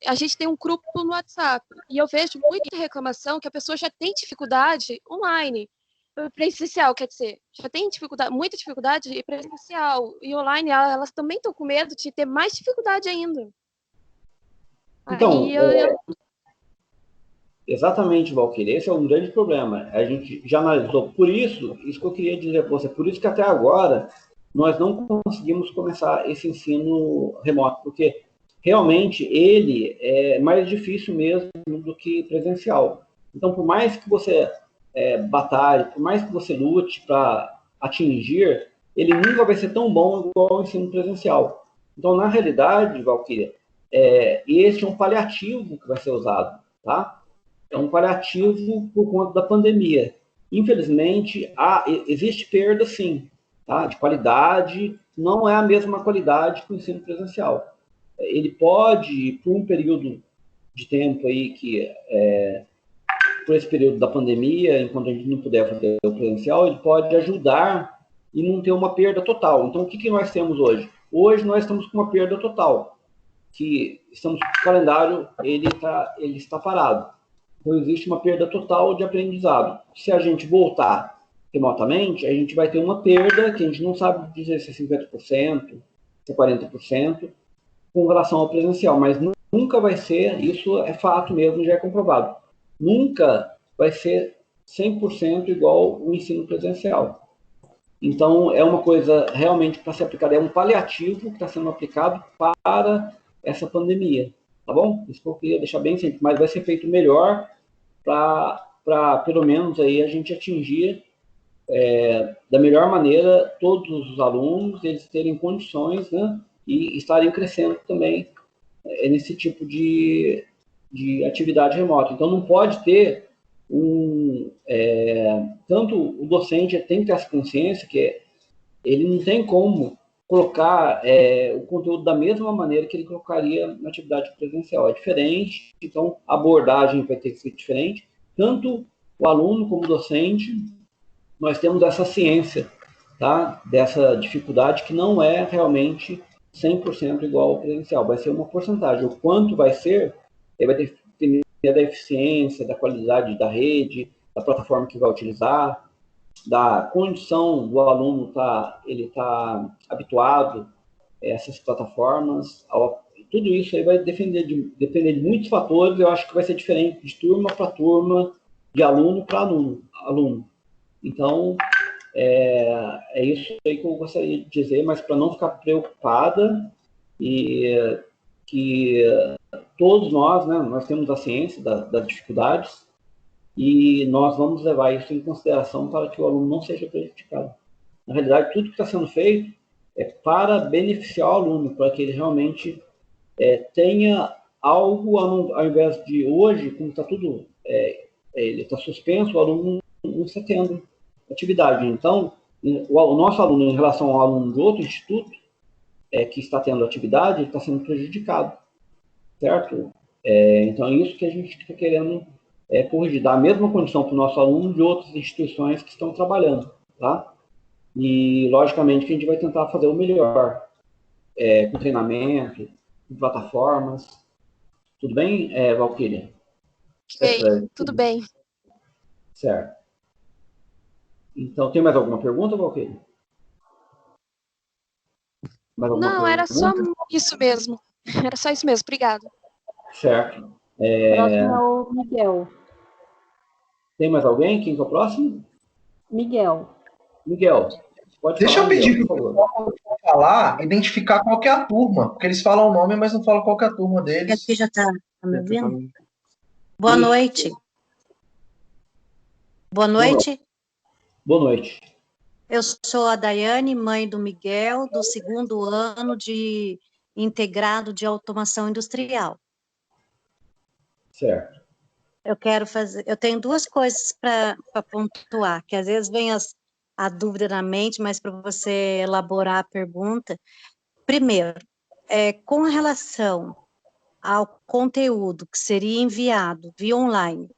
a gente tem um grupo no WhatsApp e eu vejo muita reclamação que a pessoa já tem dificuldade online. presencial, quer dizer, já tem dificuldade, muita dificuldade e presencial. E online, elas também estão com medo de ter mais dificuldade ainda. Então, Aí eu exatamente, Valquíria, esse é um grande problema. A gente já analisou. Por isso que eu queria dizer para você, por isso que até agora nós não conseguimos começar esse ensino remoto, porque realmente ele é mais difícil mesmo do que presencial. Então, por mais que você batalhe, por mais que você lute para atingir, ele nunca vai ser tão bom igual o ensino presencial. Então, na realidade, Valquíria, esse é um paliativo que vai ser usado, tá? É um paliativo por conta da pandemia. Infelizmente, existe perda, sim, tá? De qualidade, não é a mesma qualidade que o ensino presencial. Ele pode, por um período de tempo aí, por esse período da pandemia, enquanto a gente não puder fazer o presencial, ele pode ajudar e não ter uma perda total. Então, o que nós temos hoje? Hoje nós estamos com uma perda total, que o calendário ele está parado. Então, existe uma perda total de aprendizado. Se a gente voltar remotamente, a gente vai ter uma perda que a gente não sabe dizer se é 50%, se é 40%, com relação ao presencial, mas nunca vai ser, isso é fato mesmo, já é comprovado, nunca vai ser 100% igual o ensino presencial. Então, é uma coisa realmente para ser aplicada, é um paliativo que está sendo aplicado para essa pandemia, tá bom? Isso que eu queria deixar bem simples, mas vai ser feito melhor para pelo menos aí a gente atingir da melhor maneira todos os alunos, eles terem condições, né, e estarem crescendo também nesse tipo de atividade remota. Então, não pode ter tanto o docente tem que ter essa consciência que ele não tem como colocar o conteúdo da mesma maneira que ele colocaria na atividade presencial. É diferente, então a abordagem vai ter que ser diferente. Tanto o aluno como o docente, nós temos essa ciência, tá? Dessa dificuldade que não é realmente 100% igual ao presencial. Vai ser uma porcentagem. O quanto vai ser, vai depender da eficiência, da qualidade da rede, da plataforma que vai utilizar, da condição do aluno ele tá habituado a essas plataformas. Tudo isso aí vai depender de muitos fatores. Eu acho que vai ser diferente de turma para turma, de aluno para aluno. Então, é isso aí que eu gostaria de dizer, mas para não ficar preocupada e que todos nós, né, nós temos a ciência das dificuldades e nós vamos levar isso em consideração para que o aluno não seja prejudicado. Na realidade, tudo que está sendo feito é para beneficiar o aluno, para que ele realmente tenha algo, ao invés de hoje, como está tudo, ele está suspenso, o aluno não está tendo atividade. Então, o nosso aluno, em relação ao aluno de outro instituto, que está tendo atividade, ele está sendo prejudicado, certo? Então, é isso que a gente está querendo corrigir, dar a mesma condição para o nosso aluno de outras instituições que estão trabalhando, tá? E, logicamente, que a gente vai tentar fazer o melhor, com treinamento, com plataformas. Tudo bem, Valquíria? Ok, tudo bem. Certo. Então, tem mais alguma pergunta, Valquíria? Não, era só isso mesmo. Era só isso mesmo, obrigada. Certo. Próximo é o Miguel. Tem mais alguém? Quem que é o próximo? Miguel. Miguel, pode Deixa falar, eu pedir Miguel, para por o favor. pessoal falar, identificar qual que é a turma, porque eles falam o nome, mas não falam qual que é a turma deles. Aqui já está me ouvindo? Boa noite. Boa noite. Boa noite. Eu sou a Daiane, mãe do Miguel, do 2º ano de integrado de automação industrial. Certo. Eu tenho 2 coisas para pontuar, que às vezes vem a dúvida na mente, mas para você elaborar a pergunta. Primeiro, com relação ao conteúdo que seria enviado via online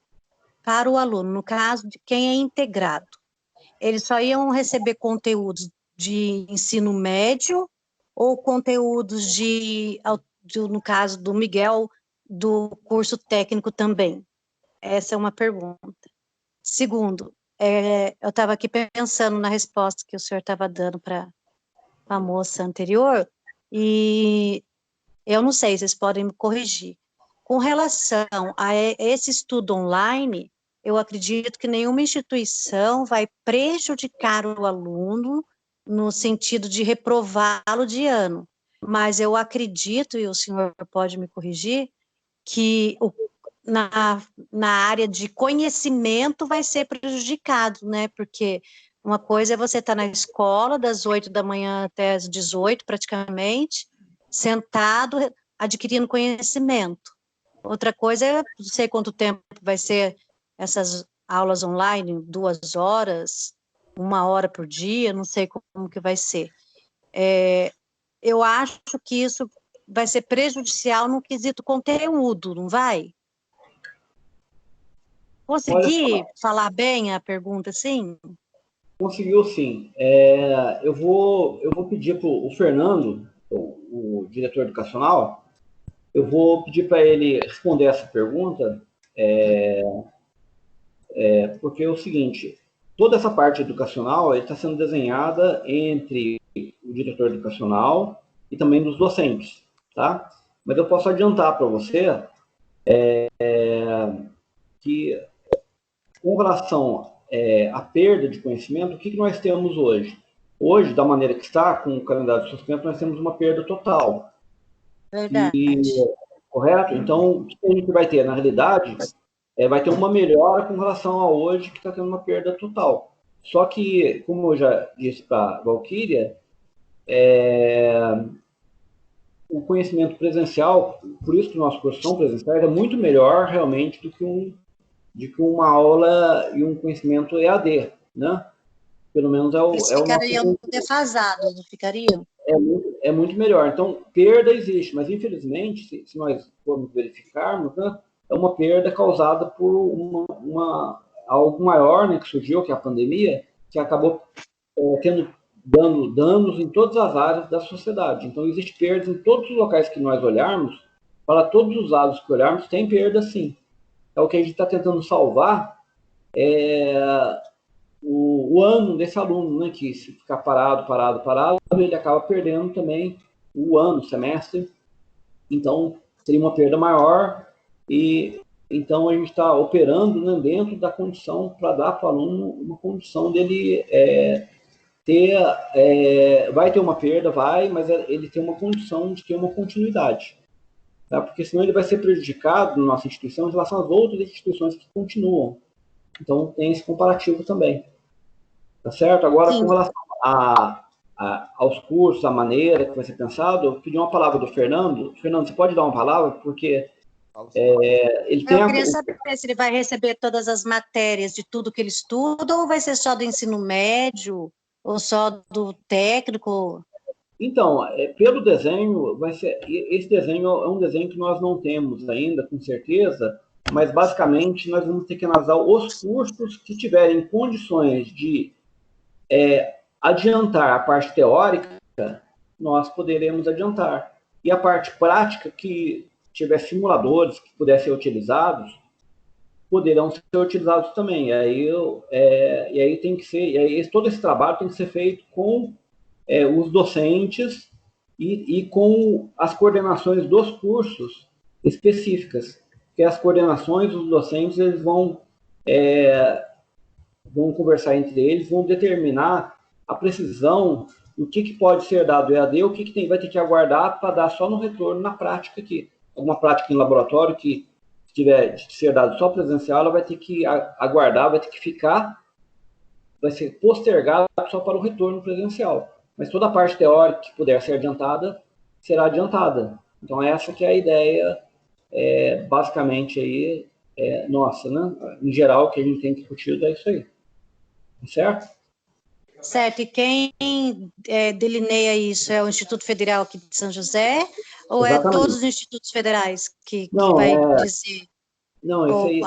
para o aluno, no caso de quem é integrado, eles só iam receber conteúdos de ensino médio ou conteúdos no caso do Miguel, do curso técnico também? Essa é uma pergunta. Segundo, eu estava aqui pensando na resposta que o senhor estava dando para a moça anterior, e eu não sei, vocês podem me corrigir. Com relação a esse estudo online, eu acredito que nenhuma instituição vai prejudicar o aluno no sentido de reprová-lo de ano. Mas eu acredito, e o senhor pode me corrigir, que na área de conhecimento vai ser prejudicado, né? Porque uma coisa é você estar na escola das 8 da manhã até as 18, praticamente, sentado, adquirindo conhecimento. Outra coisa é, não sei quanto tempo vai ser essas aulas online, 2 horas, 1 hora por dia, não sei como que vai ser. Eu acho que isso vai ser prejudicial no quesito conteúdo, não vai? Consegui falar bem a pergunta, sim? Conseguiu, sim. Eu vou pedir para o Fernando, o diretor educacional, eu vou pedir para ele responder essa pergunta, porque é o seguinte, toda essa parte educacional está sendo desenhada entre o diretor educacional e também dos docentes, tá? Mas eu posso adiantar para você que, com relação à perda de conhecimento, o que nós temos hoje? Hoje, da maneira que está, com o calendário de suspenso, nós temos uma perda total. Verdade. Correto? Então, o que a gente vai ter, na realidade, vai ter uma melhora com relação a hoje, que está tendo uma perda total. Só que, como eu já disse para a Valquíria, o conhecimento presencial, por isso que nossos cursos são presenciais, é muito melhor, realmente, do que uma aula e um conhecimento EAD, né? Pelo menos Eles ficariam defasados, não ficariam? É muito melhor. Então, perda existe, mas infelizmente, se nós formos verificarmos, né, é uma perda causada por algo maior, né, que surgiu, que é a pandemia, que acabou tendo danos em todas as áreas da sociedade. Então, existe perda em todos os locais que nós olharmos, para todos os lados que olharmos, tem perda sim. É o que a gente está tentando salvar, o ano desse aluno, né, que se ficar parado, ele acaba perdendo também o ano, o semestre. Então, seria uma perda maior e então a gente está operando, né, dentro da condição para dar para o aluno uma condição dele vai ter uma perda, mas ele tem uma condição de ter uma continuidade. Tá? Porque senão ele vai ser prejudicado na nossa instituição em relação às outras instituições que continuam. Então, tem esse comparativo também. Tá certo? Agora, sim, com relação aos cursos, a maneira que vai ser pensado, eu pedi uma palavra do Fernando. Fernando, você pode dar uma palavra? Porque ele tem... Eu queria saber se ele vai receber todas as matérias de tudo que ele estuda, ou vai ser só do ensino médio, ou só do técnico? Então, pelo desenho, esse desenho é um desenho que nós não temos ainda, com certeza, mas basicamente nós vamos ter que analisar os cursos que tiverem condições de adiantar a parte teórica, nós poderemos adiantar. E a parte prática, que tiver simuladores que pudessem ser utilizados, poderão ser utilizados também. E aí tem que ser, todo esse trabalho tem que ser feito com os docentes e com as coordenações dos cursos específicas, porque as coordenações dos docentes eles vão conversar entre eles, vão determinar a precisão do que pode ser dado EAD, o que vai ter que aguardar para dar só no retorno na prática aqui. Alguma prática em laboratório que tiver de ser dado só presencial, ela vai ter que aguardar, vai ter que ficar, vai ser postergado só para o retorno presencial. Mas toda a parte teórica que puder ser adiantada, será adiantada. Então, essa que é a ideia, basicamente, aí, nossa, né? Em geral, o que a gente tem discutido é isso aí. Certo? Certo. E quem delineia isso é o Instituto Federal aqui de São José, ou Exatamente. É todos os institutos federais que vai dizer? Não, isso aí...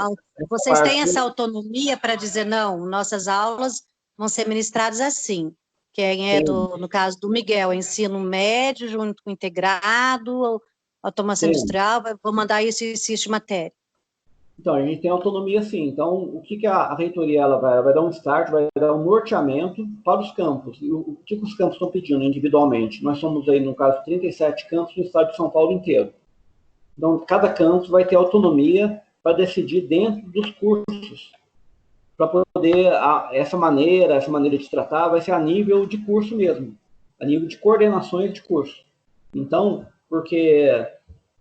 Vocês têm essa autonomia para dizer, não, nossas aulas vão ser ministradas assim. Quem no caso do Miguel, ensino médio, junto com integrado, automação industrial, vou mandar isso de matéria. Então, a gente tem autonomia sim. Então, o que a reitoria ela vai dar um start, vai dar um norteamento para os campos. E o que os campos estão pedindo individualmente? Nós somos aí, no caso, 37 campos no estado de São Paulo inteiro. Então, cada campus vai ter autonomia para decidir dentro dos cursos, para poder, essa maneira de tratar vai ser a nível de curso mesmo, a nível de coordenações de curso. Então,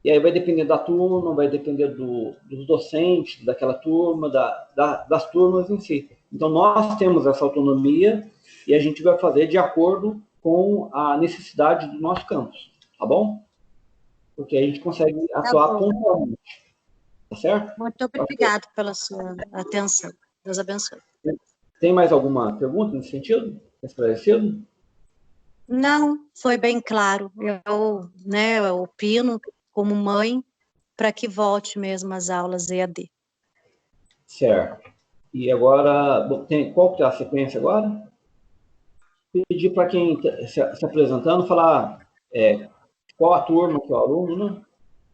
e aí vai depender da turma, vai depender dos docentes daquela turma, das turmas em si. Então, nós temos essa autonomia e a gente vai fazer de acordo com a necessidade do nosso campus, tá bom? Porque a gente consegue atuar pontualmente, tá certo? Muito obrigado pela sua atenção. Deus abençoe. Tem mais alguma pergunta nesse sentido? Esclarecido? Não, foi bem claro. Eu opino como mãe para que volte mesmo às aulas EAD. Certo. E agora, qual que é a sequência agora? Pedir para quem está se apresentando falar qual a turma que é o aluno, né?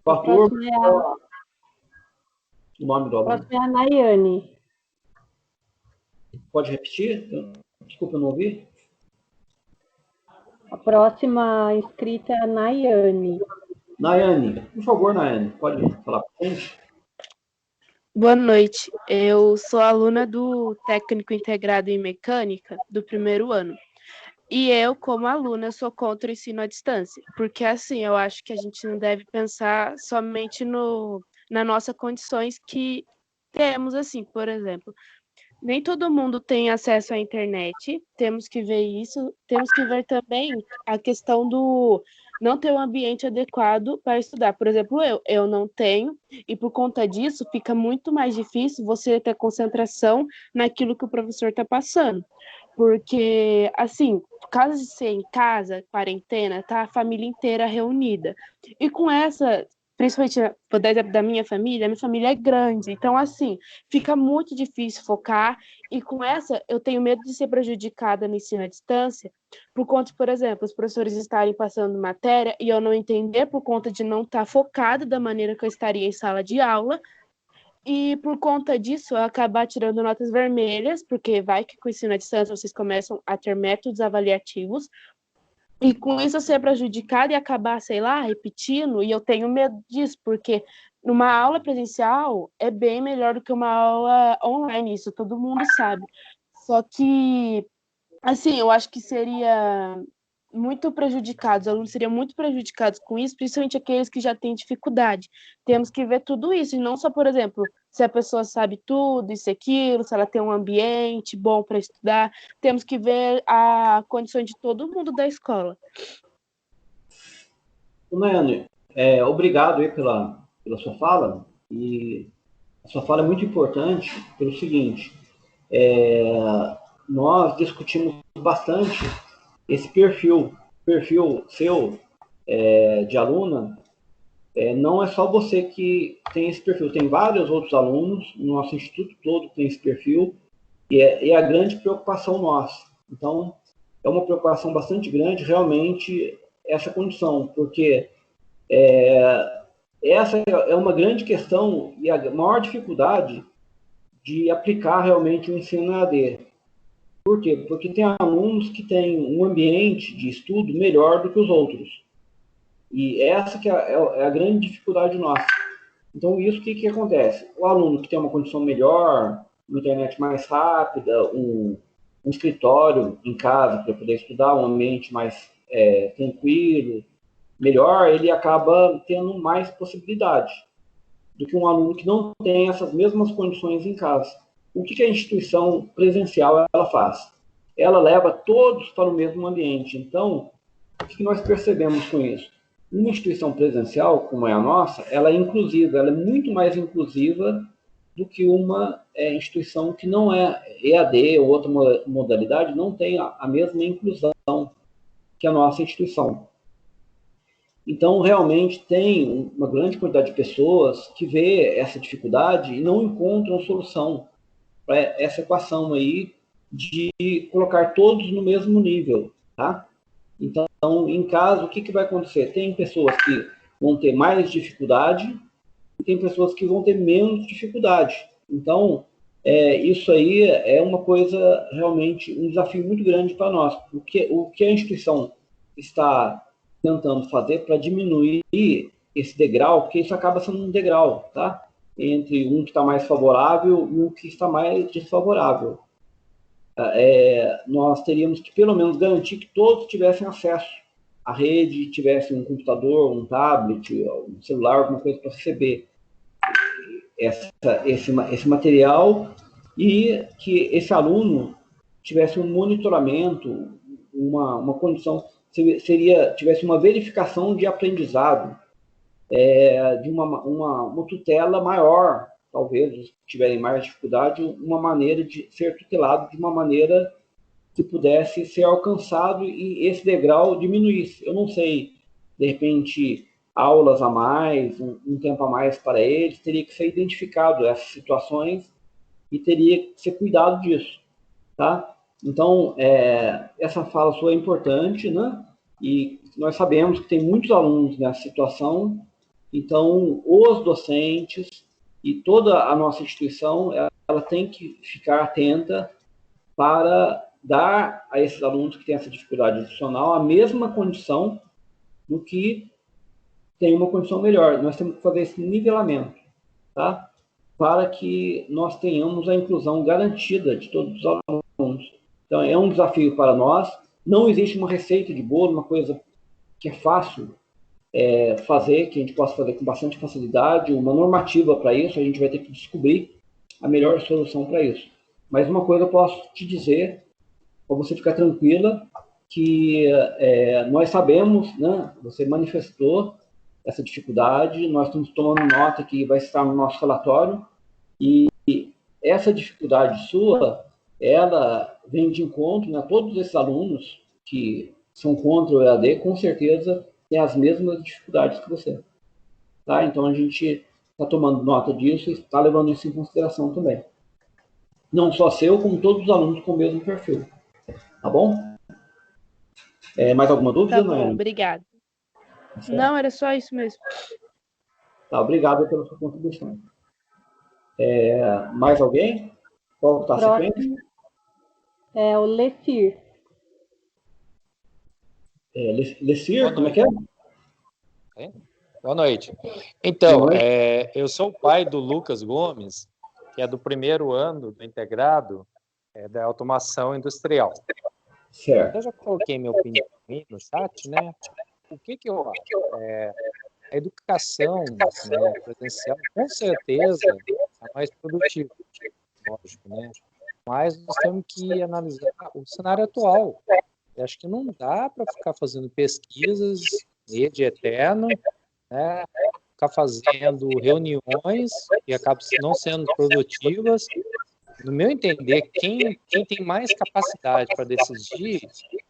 Qual a turma, o nome do aluno. Próximo é a Nayane. Pode repetir? Desculpa, eu não ouvi. A próxima inscrita é a Nayane. Nayane, por favor, Nayane, pode falar com a gente? Boa noite, eu sou aluna do Técnico Integrado em Mecânica do primeiro ano. E eu, como aluna, sou contra o ensino à distância, porque assim, eu acho que a gente não deve pensar somente nas nossas condições que temos, assim, por exemplo. Nem todo mundo tem acesso à internet, temos que ver isso, temos que ver também a questão do não ter um ambiente adequado para estudar. Por exemplo, eu não tenho, e por conta disso fica muito mais difícil você ter concentração naquilo que o professor está passando. Porque, assim, por causa de ser em casa, quarentena, tá a família inteira reunida. E com essa, principalmente por exemplo, da minha família é grande, então, assim, fica muito difícil focar, e com essa, eu tenho medo de ser prejudicada no ensino à distância, por conta, por exemplo, os professores estarem passando matéria e eu não entender por conta de não estar focada da maneira que eu estaria em sala de aula, e por conta disso eu acabar tirando notas vermelhas, porque vai que com o ensino à distância vocês começam a ter métodos avaliativos, e com isso eu ser prejudicada e acabar, sei lá, repetindo, e eu tenho medo disso, porque numa aula presencial é bem melhor do que uma aula online, isso todo mundo sabe. Só que, assim, eu acho que seria muito prejudicados, os alunos seriam muito prejudicados com isso, principalmente aqueles que já têm dificuldade. Temos que ver tudo isso, e não só, por exemplo, se a pessoa sabe tudo, isso e aquilo, se ela tem um ambiente bom para estudar, temos que ver a condição de todo mundo da escola. Nayane, obrigado aí pela sua fala, e a sua fala é muito importante pelo seguinte, nós discutimos bastante esse perfil seu de aluna, não é só você que tem esse perfil, tem vários outros alunos, no nosso instituto todo tem esse perfil, e é a grande preocupação nossa. Então, é uma preocupação bastante grande, realmente, essa condição, porque essa é uma grande questão e a maior dificuldade de aplicar realmente o ensino EAD. Por quê? Porque tem alunos que têm um ambiente de estudo melhor do que os outros. E essa que é a grande dificuldade nossa. Então, isso que acontece? O aluno que tem uma condição melhor, uma internet mais rápida, um escritório em casa para poder estudar, um ambiente mais tranquilo, melhor, ele acaba tendo mais possibilidade do que um aluno que não tem essas mesmas condições em casa. O que a instituição presencial ela faz? Ela leva todos para o mesmo ambiente. Então, o que nós percebemos com isso? Uma instituição presencial, como é a nossa, ela é inclusiva, ela é muito mais inclusiva do que uma instituição que não é EAD ou outra modalidade, não tem a mesma inclusão que a nossa instituição. Então, realmente, tem uma grande quantidade de pessoas que vê essa dificuldade e não encontram solução para essa equação aí de colocar todos no mesmo nível, tá? Então, em caso, o que vai acontecer? Tem pessoas que vão ter mais dificuldade e tem pessoas que vão ter menos dificuldade. Então, isso aí é uma coisa realmente, um desafio muito grande para nós. O que a instituição está tentando fazer para diminuir esse degrau, porque isso acaba sendo um degrau, tá? Entre um que está mais favorável e um que está mais desfavorável. Nós teríamos que, pelo menos, garantir que todos tivessem acesso à rede, tivessem um computador, um tablet, um celular, alguma coisa para receber esse material, e que esse aluno tivesse um monitoramento, uma condição, tivesse uma verificação de aprendizado, de uma tutela maior, talvez, se tiverem mais dificuldade, uma maneira de ser tutelado de uma maneira que pudesse ser alcançado e esse degrau diminuísse. Eu não sei, de repente, aulas a mais, um tempo a mais para eles, teria que ser identificado essas situações e teria que ser cuidado disso, tá? Então, essa fala sua é importante, né? E nós sabemos que tem muitos alunos nessa situação, então os docentes e toda a nossa instituição, ela tem que ficar atenta para dar a esses alunos que têm essa dificuldade adicional a mesma condição do que tem uma condição melhor. Nós temos que fazer esse nivelamento, tá? Para que nós tenhamos a inclusão garantida de todos os alunos. Então, é um desafio para nós. Não existe uma receita de bolo, uma coisa que é fácil fazer, que a gente possa fazer com bastante facilidade, uma normativa para isso, a gente vai ter que descobrir a melhor solução para isso. Mas uma coisa eu posso te dizer, para você ficar tranquila, que nós sabemos, né, você manifestou essa dificuldade, nós estamos tomando nota que vai estar no nosso relatório, e essa dificuldade sua, ela vem de encontro, né, todos esses alunos que são contra o EAD, com certeza têm as mesmas dificuldades que você. Tá? Então, a gente está tomando nota disso e está levando isso em consideração também. Não só seu, como todos os alunos com o mesmo perfil. Tá bom? Mais alguma dúvida, Tá bom, Nayane? obrigada. Não, era só isso mesmo. Tá, obrigado pela sua contribuição. Mais alguém? Qual está a sequência? Próximo é o Lefir. Lecir, como é que é? Boa noite. Então, eu sou o pai do Lucas Gomes, que é do primeiro ano do integrado da automação industrial. Certo. Eu já coloquei minha opinião aí no chat, né? O que eu acho? A educação, né, presencial, com certeza, é mais produtiva, lógico, né? Mas nós temos que analisar o cenário atual. Eu acho que não dá para ficar fazendo pesquisas de eterno, né? Ficar fazendo reuniões que acabam não sendo produtivas. No meu entender, quem tem mais capacidade para decidir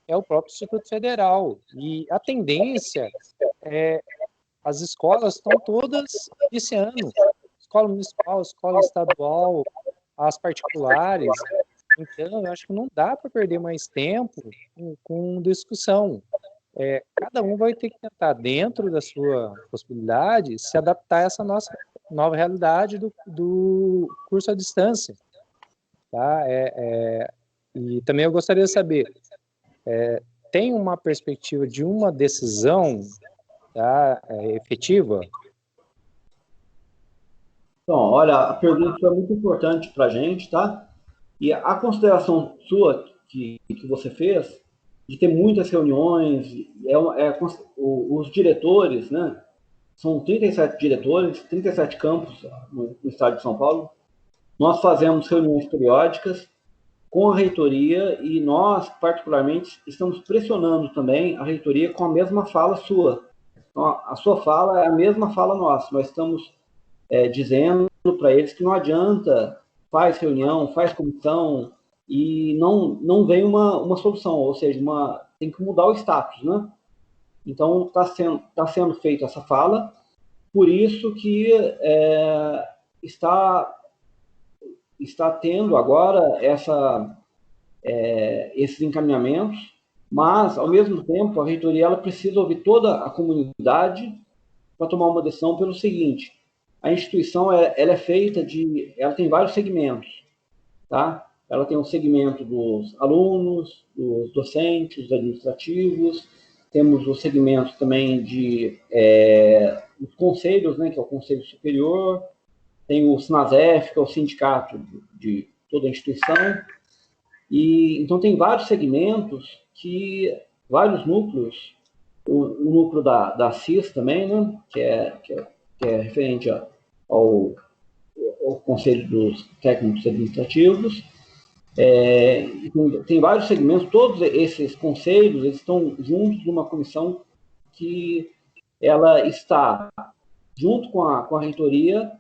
é o próprio Instituto Federal. E a tendência as escolas estão todas iniciando. Escola municipal, escola estadual, as particulares. Então, eu acho que não dá para perder mais tempo com discussão. Cada um vai ter que tentar, dentro da sua possibilidade, se adaptar a essa nossa nova realidade do curso à distância. Tá? E também eu gostaria de saber, tem uma perspectiva de uma decisão, tá, efetiva? Então, olha, a pergunta foi muito importante para a gente, tá? E a consideração sua que você fez, de ter muitas reuniões, os diretores, né? São 37 diretores, 37 campos no estado de São Paulo. Nós fazemos reuniões periódicas com a reitoria e nós, particularmente, estamos pressionando também a reitoria com a mesma fala sua. Então, a sua fala é a mesma fala nossa. Nós estamos dizendo para eles que não adianta, faz reunião, faz comissão e não vem uma solução, ou seja, tem que mudar o status, né? Então, está sendo feita essa fala, por isso que está tendo agora esses encaminhamentos, mas, ao mesmo tempo, a reitoria ela precisa ouvir toda a comunidade para tomar uma decisão pelo seguinte: a instituição ela é feita ela tem vários segmentos, tá? Ela tem um segmento dos alunos, dos docentes, dos administrativos, temos o segmento também dos conselhos, né, que é o Conselho Superior, tem o SINASEF, que é o sindicato de toda a instituição, e então tem vários segmentos vários núcleos, o núcleo da CIS também, né, que é referente ao Conselho dos Técnicos Administrativos. Tem vários segmentos, todos esses conselhos eles estão juntos numa comissão que ela está junto com a reitoria,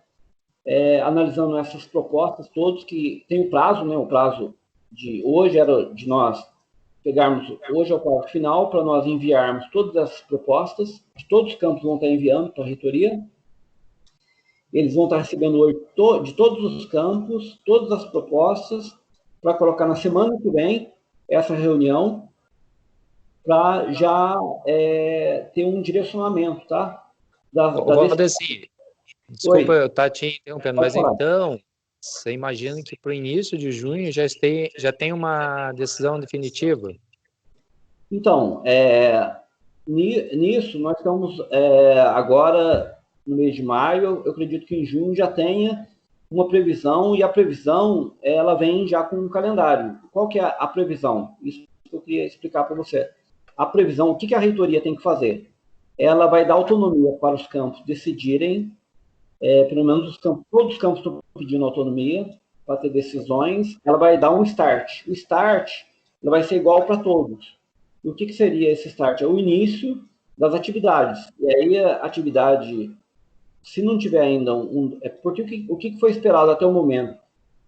analisando essas propostas todos, que tem o prazo, né, o prazo de hoje era de nós pegarmos, hoje é o prazo final, para nós enviarmos todas essas propostas, que todos os campos vão estar enviando para a reitoria. Eles vão estar recebendo hoje de todos os campos, todas as propostas, para colocar na semana que vem essa reunião, para já ter um direcionamento, tá? Valdeci, desculpa Oi. eu estar te interrompendo, mas então, você imagina que para o início de junho já tem uma decisão definitiva? Então, nisso, nós estamos agora no mês de maio, eu acredito que em junho já tenha uma previsão, e a previsão ela vem já com um calendário. Qual que é a previsão? Isso que eu queria explicar para você. A previsão, o que a reitoria tem que fazer? Ela vai dar autonomia para os campos decidirem, pelo menos todos os campos estão pedindo autonomia para ter decisões, ela vai dar um start. O start ela vai ser igual para todos. E o que seria esse start? É o início das atividades. E aí a atividade, se não tiver ainda porque o que foi esperado até o momento?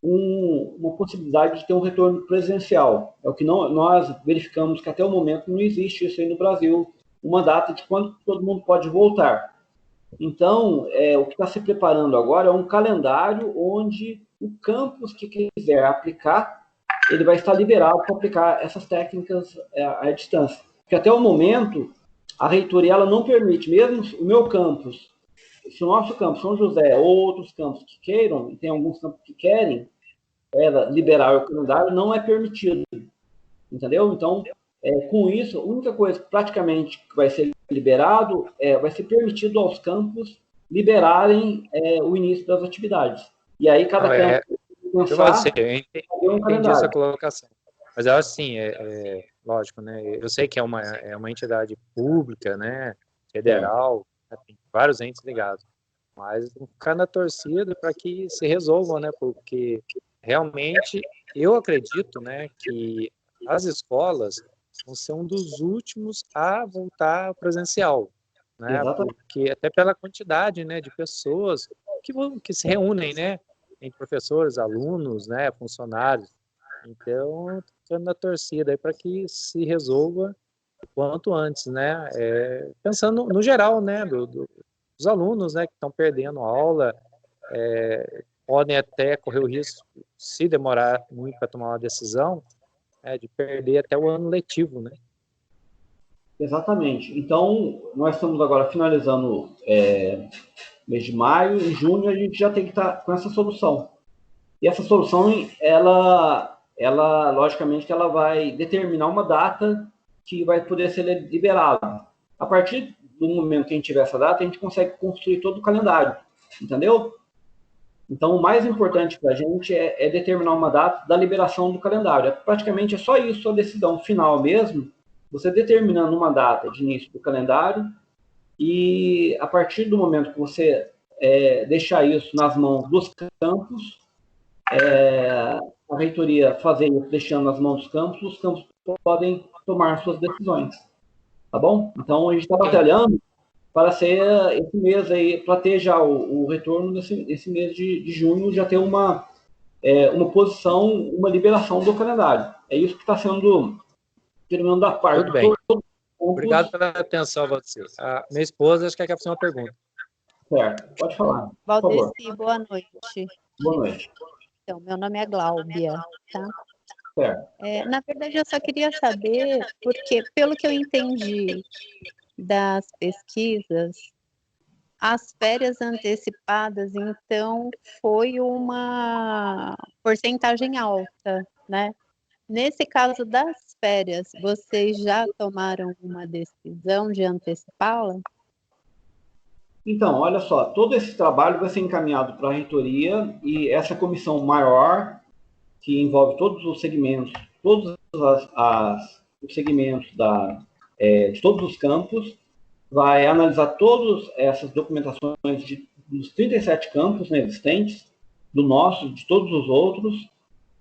Uma possibilidade de ter um retorno presencial. É o que nós verificamos que até o momento não existe isso aí no Brasil, uma data de quando todo mundo pode voltar. Então, o que está se preparando agora é um calendário onde o campus que quiser aplicar, ele vai estar liberado para aplicar essas técnicas à distância. Porque até o momento, a reitoria ela não permite, mesmo o meu campus, se o nosso campus, São José, ou outros campos que queiram, e tem alguns campos que querem liberar o calendário, não é permitido. Entendeu? Então, com isso, a única coisa praticamente que vai ser liberado vai ser permitido aos campos liberarem o início das atividades. E aí cada campo eu entendi essa colocação. Mas assim, lógico, né? Eu sei que é uma entidade pública, né? Federal, tem vários entes ligados. Mas ficar na torcida para que se resolvam, né? Porque realmente eu acredito, né, que as escolas vão ser um dos últimos a voltar presencial, né? Porque até pela quantidade, né, de pessoas que se reúnem, né, entre professores, alunos, né, funcionários. Então, estou na torcida aí para que se resolva o quanto antes, né? Pensando no geral, né, dos alunos, né, que estão perdendo aula, podem até correr o risco, se demorar muito para tomar uma decisão, de perder até o ano letivo, né? Exatamente. Então, nós estamos agora finalizando mês de maio, em junho a gente já tem que estar com essa solução. E essa solução, ela logicamente, ela vai determinar uma data que vai poder ser liberado. A partir do momento que a gente tiver essa data, a gente consegue construir todo o calendário, entendeu? Então, o mais importante para a gente é determinar uma data da liberação do calendário. Praticamente é só isso, a decisão final mesmo, você determinando uma data de início do calendário, e a partir do momento que você deixar isso nas mãos dos campos, a reitoria fazer isso deixando nas mãos dos campos, os campos podem tomar suas decisões. Tá bom? Então, a gente está batalhando para ser esse mês aí, para ter já o retorno desse mês de junho, já ter uma posição, uma liberação do calendário. É isso que está sendo terminando da parte. Tudo bem. Obrigado pela atenção, Valdeci. A minha esposa acho que quer fazer uma pergunta. Certo, pode falar. Valdeci, boa noite. Boa noite. Então, meu nome é Gláubia, tá? Certo. Na verdade, eu só queria saber, porque, pelo que eu entendi das pesquisas, as férias antecipadas, então, foi uma porcentagem alta, né? Nesse caso das férias, vocês já tomaram uma decisão de antecipá-la? Então, olha só, todo esse trabalho vai ser encaminhado para a reitoria e essa comissão maior, que envolve todos os segmentos, todos os segmentos de todos os campos, vai analisar todas essas documentações dos 37 campos, né, existentes, do nosso, de todos os outros,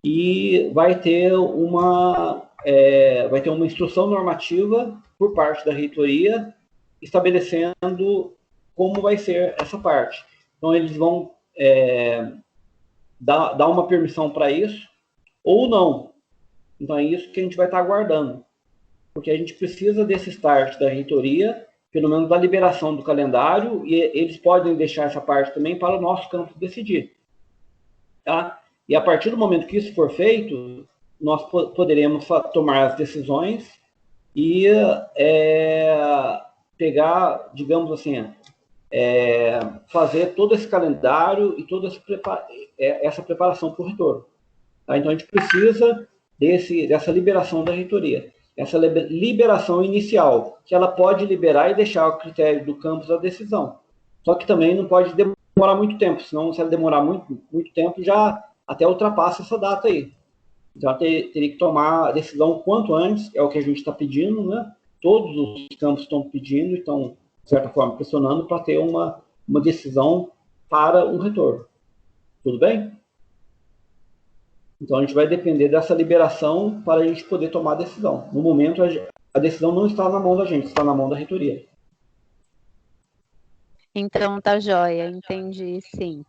e vai ter uma instrução normativa por parte da reitoria estabelecendo como vai ser essa parte. Então, eles vão dar uma permissão para isso ou não. Então, é isso que a gente vai estar aguardando. Porque a gente precisa desse start da reitoria, pelo menos da liberação do calendário, e eles podem deixar essa parte também para o nosso campo decidir. Tá? E a partir do momento que isso for feito, nós poderemos tomar as decisões e pegar, digamos assim, fazer todo esse calendário e toda essa preparação para o retorno. Tá? Então, a gente precisa dessa liberação da reitoria. Essa liberação inicial, que ela pode liberar e deixar o critério do campus a decisão. Só que também não pode demorar muito tempo, senão se ela demorar muito tempo, já até ultrapassa essa data aí. Então, ela teria que tomar a decisão o quanto antes, é o que a gente está pedindo, né? Todos os campos estão pedindo, estão, de certa forma, pressionando para ter uma decisão para um retorno. Tudo bem? Então, a gente vai depender dessa liberação para a gente poder tomar a decisão. No momento, a decisão não está na mão da gente, está na mão da reitoria. Então, tá joia, entendi, sim.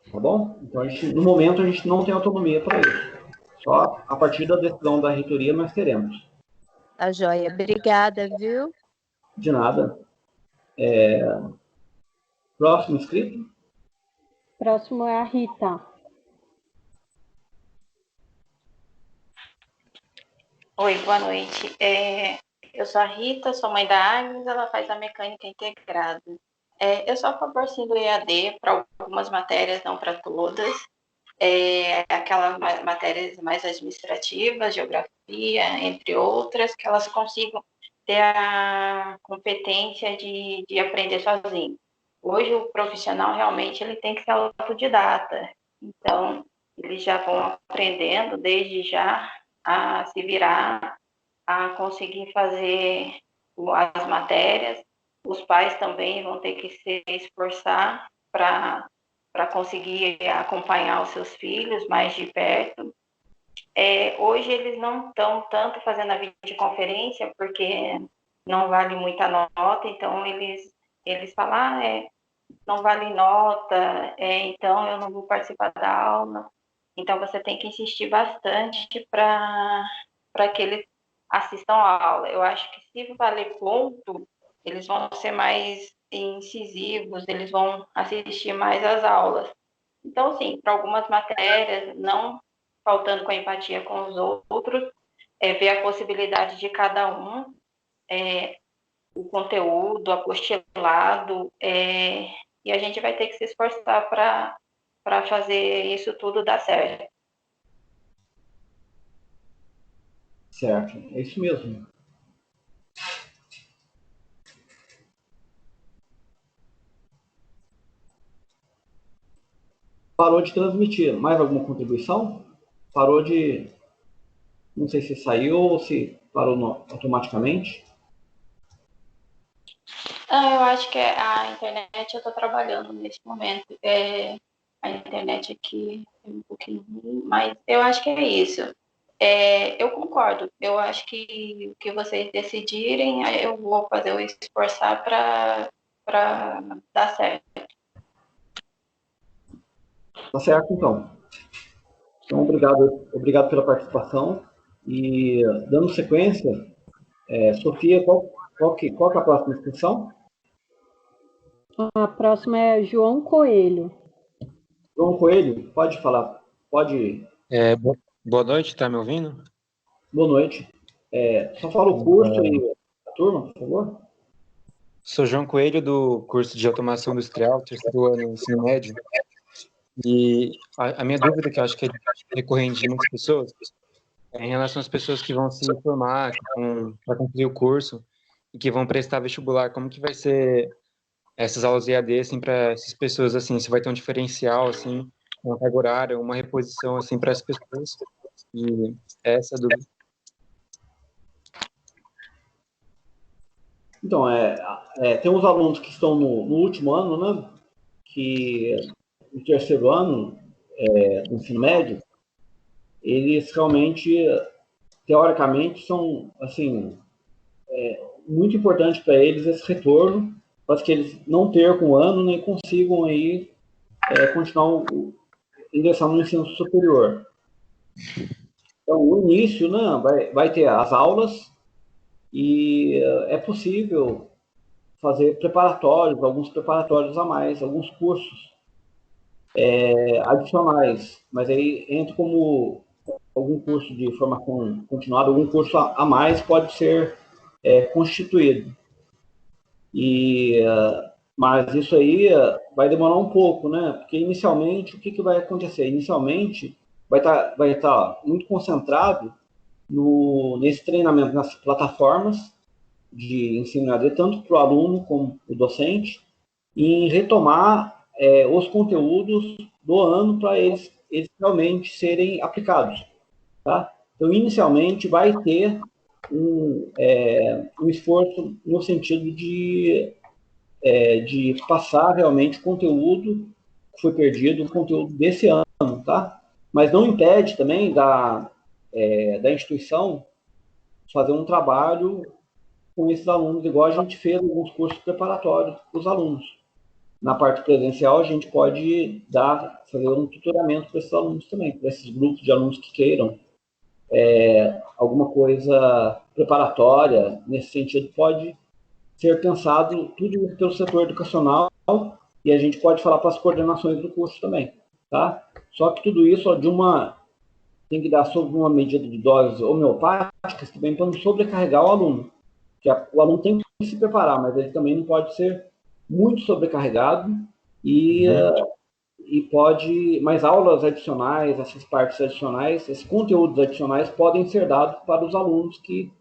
Tá bom? Então, no momento, a gente não tem autonomia para isso. Só a partir da decisão da reitoria nós teremos. Tá joia. Obrigada, viu? De nada. Próximo inscrito? Próximo é a Rita. Oi, boa noite. Eu sou a Rita, sou mãe da Agnes, ela faz a mecânica integrada. Eu sou a favor, sim, do EAD para algumas matérias, não para todas. Aquelas matérias mais administrativas, geografia, entre outras, que elas consigam ter a competência de aprender sozinho. Hoje, o profissional realmente ele tem que ser autodidata. Então, eles já vão aprendendo desde já a se virar, a conseguir fazer as matérias. Os pais também vão ter que se esforçar para conseguir acompanhar os seus filhos mais de perto. Hoje eles não estão tanto fazendo a videoconferência, porque não vale muita nota, então eles falam, não vale nota, então eu não vou participar da aula. Então, você tem que insistir bastante para que eles assistam a aula. Eu acho que se valer ponto, eles vão ser mais incisivos, eles vão assistir mais às aulas. Então, sim, para algumas matérias, não faltando com empatia com os outros, ver a possibilidade de cada um, o conteúdo, apostilado, e a gente vai ter que se esforçar para fazer isso tudo dar certo. Certo, é isso mesmo. Parou de transmitir. Mais alguma contribuição? Parou de... Não sei se saiu ou se parou automaticamente. Eu acho que a internet eu estou trabalhando nesse momento. A internet aqui é um pouquinho ruim, mas eu acho que é isso. Eu concordo. Eu acho que o que vocês decidirem, eu vou fazer o esforçar para dar certo. Tá certo, então. Então, obrigado pela participação. E, dando sequência, Sofia, qual que é a próxima inscrição? A próxima é João Coelho. João Coelho, pode falar. Pode. Boa noite, tá me ouvindo? Boa noite. Só fala o curso e a turma, por favor. Sou João Coelho, do curso de Automação Industrial, terceiro ano, ensino médio. E a minha dúvida, que eu acho que é recorrente de muitas pessoas, é em relação às pessoas que vão se formar, para concluir o curso e que vão prestar vestibular. Como que vai ser essas aulas EAD, assim, para essas pessoas, assim, se vai ter um diferencial, assim, uma carga horária, uma reposição, assim, para as pessoas? E essa é a dúvida. Então, tem uns alunos que estão no último ano, né? Que no terceiro ano do ensino médio, eles realmente, teoricamente, são, assim, muito importante para eles esse retorno, para que eles não percam o ano nem consigam aí continuar ingressar no ensino superior. Então, no início, né, vai ter as aulas e é possível fazer preparatórios, alguns preparatórios a mais, alguns cursos adicionais, mas aí entra como algum curso de formação continuada, algum curso a mais pode ser constituído. Mas isso aí vai demorar um pouco, né? Porque inicialmente, o que vai acontecer? Inicialmente, vai estar muito concentrado nesse treinamento nas plataformas de ensino EAD, tanto para o aluno como para o docente, em retomar os conteúdos do ano para eles realmente serem aplicados. Tá? Então, inicialmente, vai ter um esforço no sentido de passar realmente conteúdo que foi perdido, o conteúdo desse ano, tá? Mas não impede também da instituição fazer um trabalho com esses alunos, igual a gente fez alguns cursos preparatórios para os alunos. Na parte presencial, a gente pode fazer um tutoramento para esses alunos também, para esses grupos de alunos que queiram alguma coisa preparatória, nesse sentido, pode ser pensado tudo isso pelo setor educacional e a gente pode falar para as coordenações do curso também, tá? Só que tudo isso tem que dar sob uma medida de doses homeopáticas também para não sobrecarregar o aluno. Que o aluno tem que se preparar, mas ele também não pode ser muito sobrecarregado mas aulas adicionais, essas partes adicionais, esses conteúdos adicionais podem ser dados para os alunos que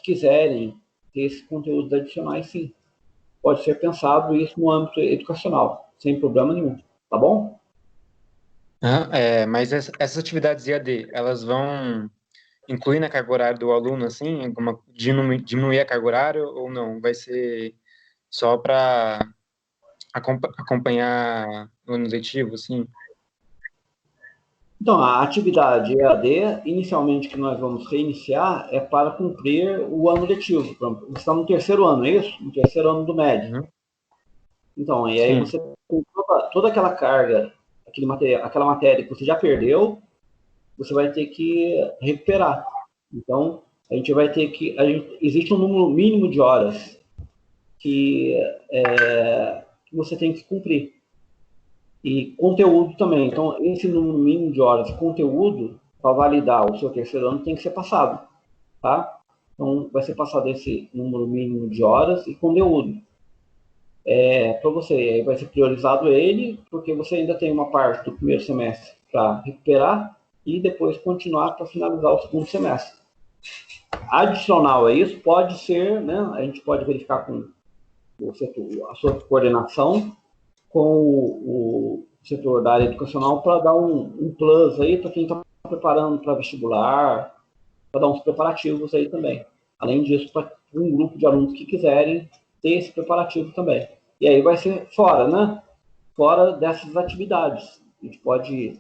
quiserem ter esses conteúdos adicionais, sim. Pode ser pensado isso no âmbito educacional, sem problema nenhum, tá bom? Mas essas atividades EAD, elas vão incluir na carga horária do aluno, assim, diminuir a carga horária ou não? Vai ser só para acompanhar o ano letivo, assim? Então, a atividade EAD, inicialmente, que nós vamos reiniciar, é para cumprir o ano letivo. Você está no terceiro ano, é isso? No terceiro ano do médio. Então, e aí você tem toda aquela carga, aquela matéria que você já perdeu, você vai ter que recuperar. Então, a gente vai ter que... existe um número mínimo de horas que você tem que cumprir. E conteúdo também. Então, esse número mínimo de horas de conteúdo, para validar o seu terceiro ano, tem que ser passado. Tá? Então, vai ser passado esse número mínimo de horas e conteúdo. Para você, aí vai ser priorizado ele, porque você ainda tem uma parte do primeiro semestre para recuperar e depois continuar para finalizar o segundo semestre. Adicional a isso, pode ser, né, a gente pode verificar com a sua coordenação, com o setor da área educacional, para dar um plus aí para quem está preparando para vestibular, para dar uns preparativos aí também. Além disso, para um grupo de alunos que quiserem ter esse preparativo também. E aí vai ser fora, né? Fora dessas atividades. A gente pode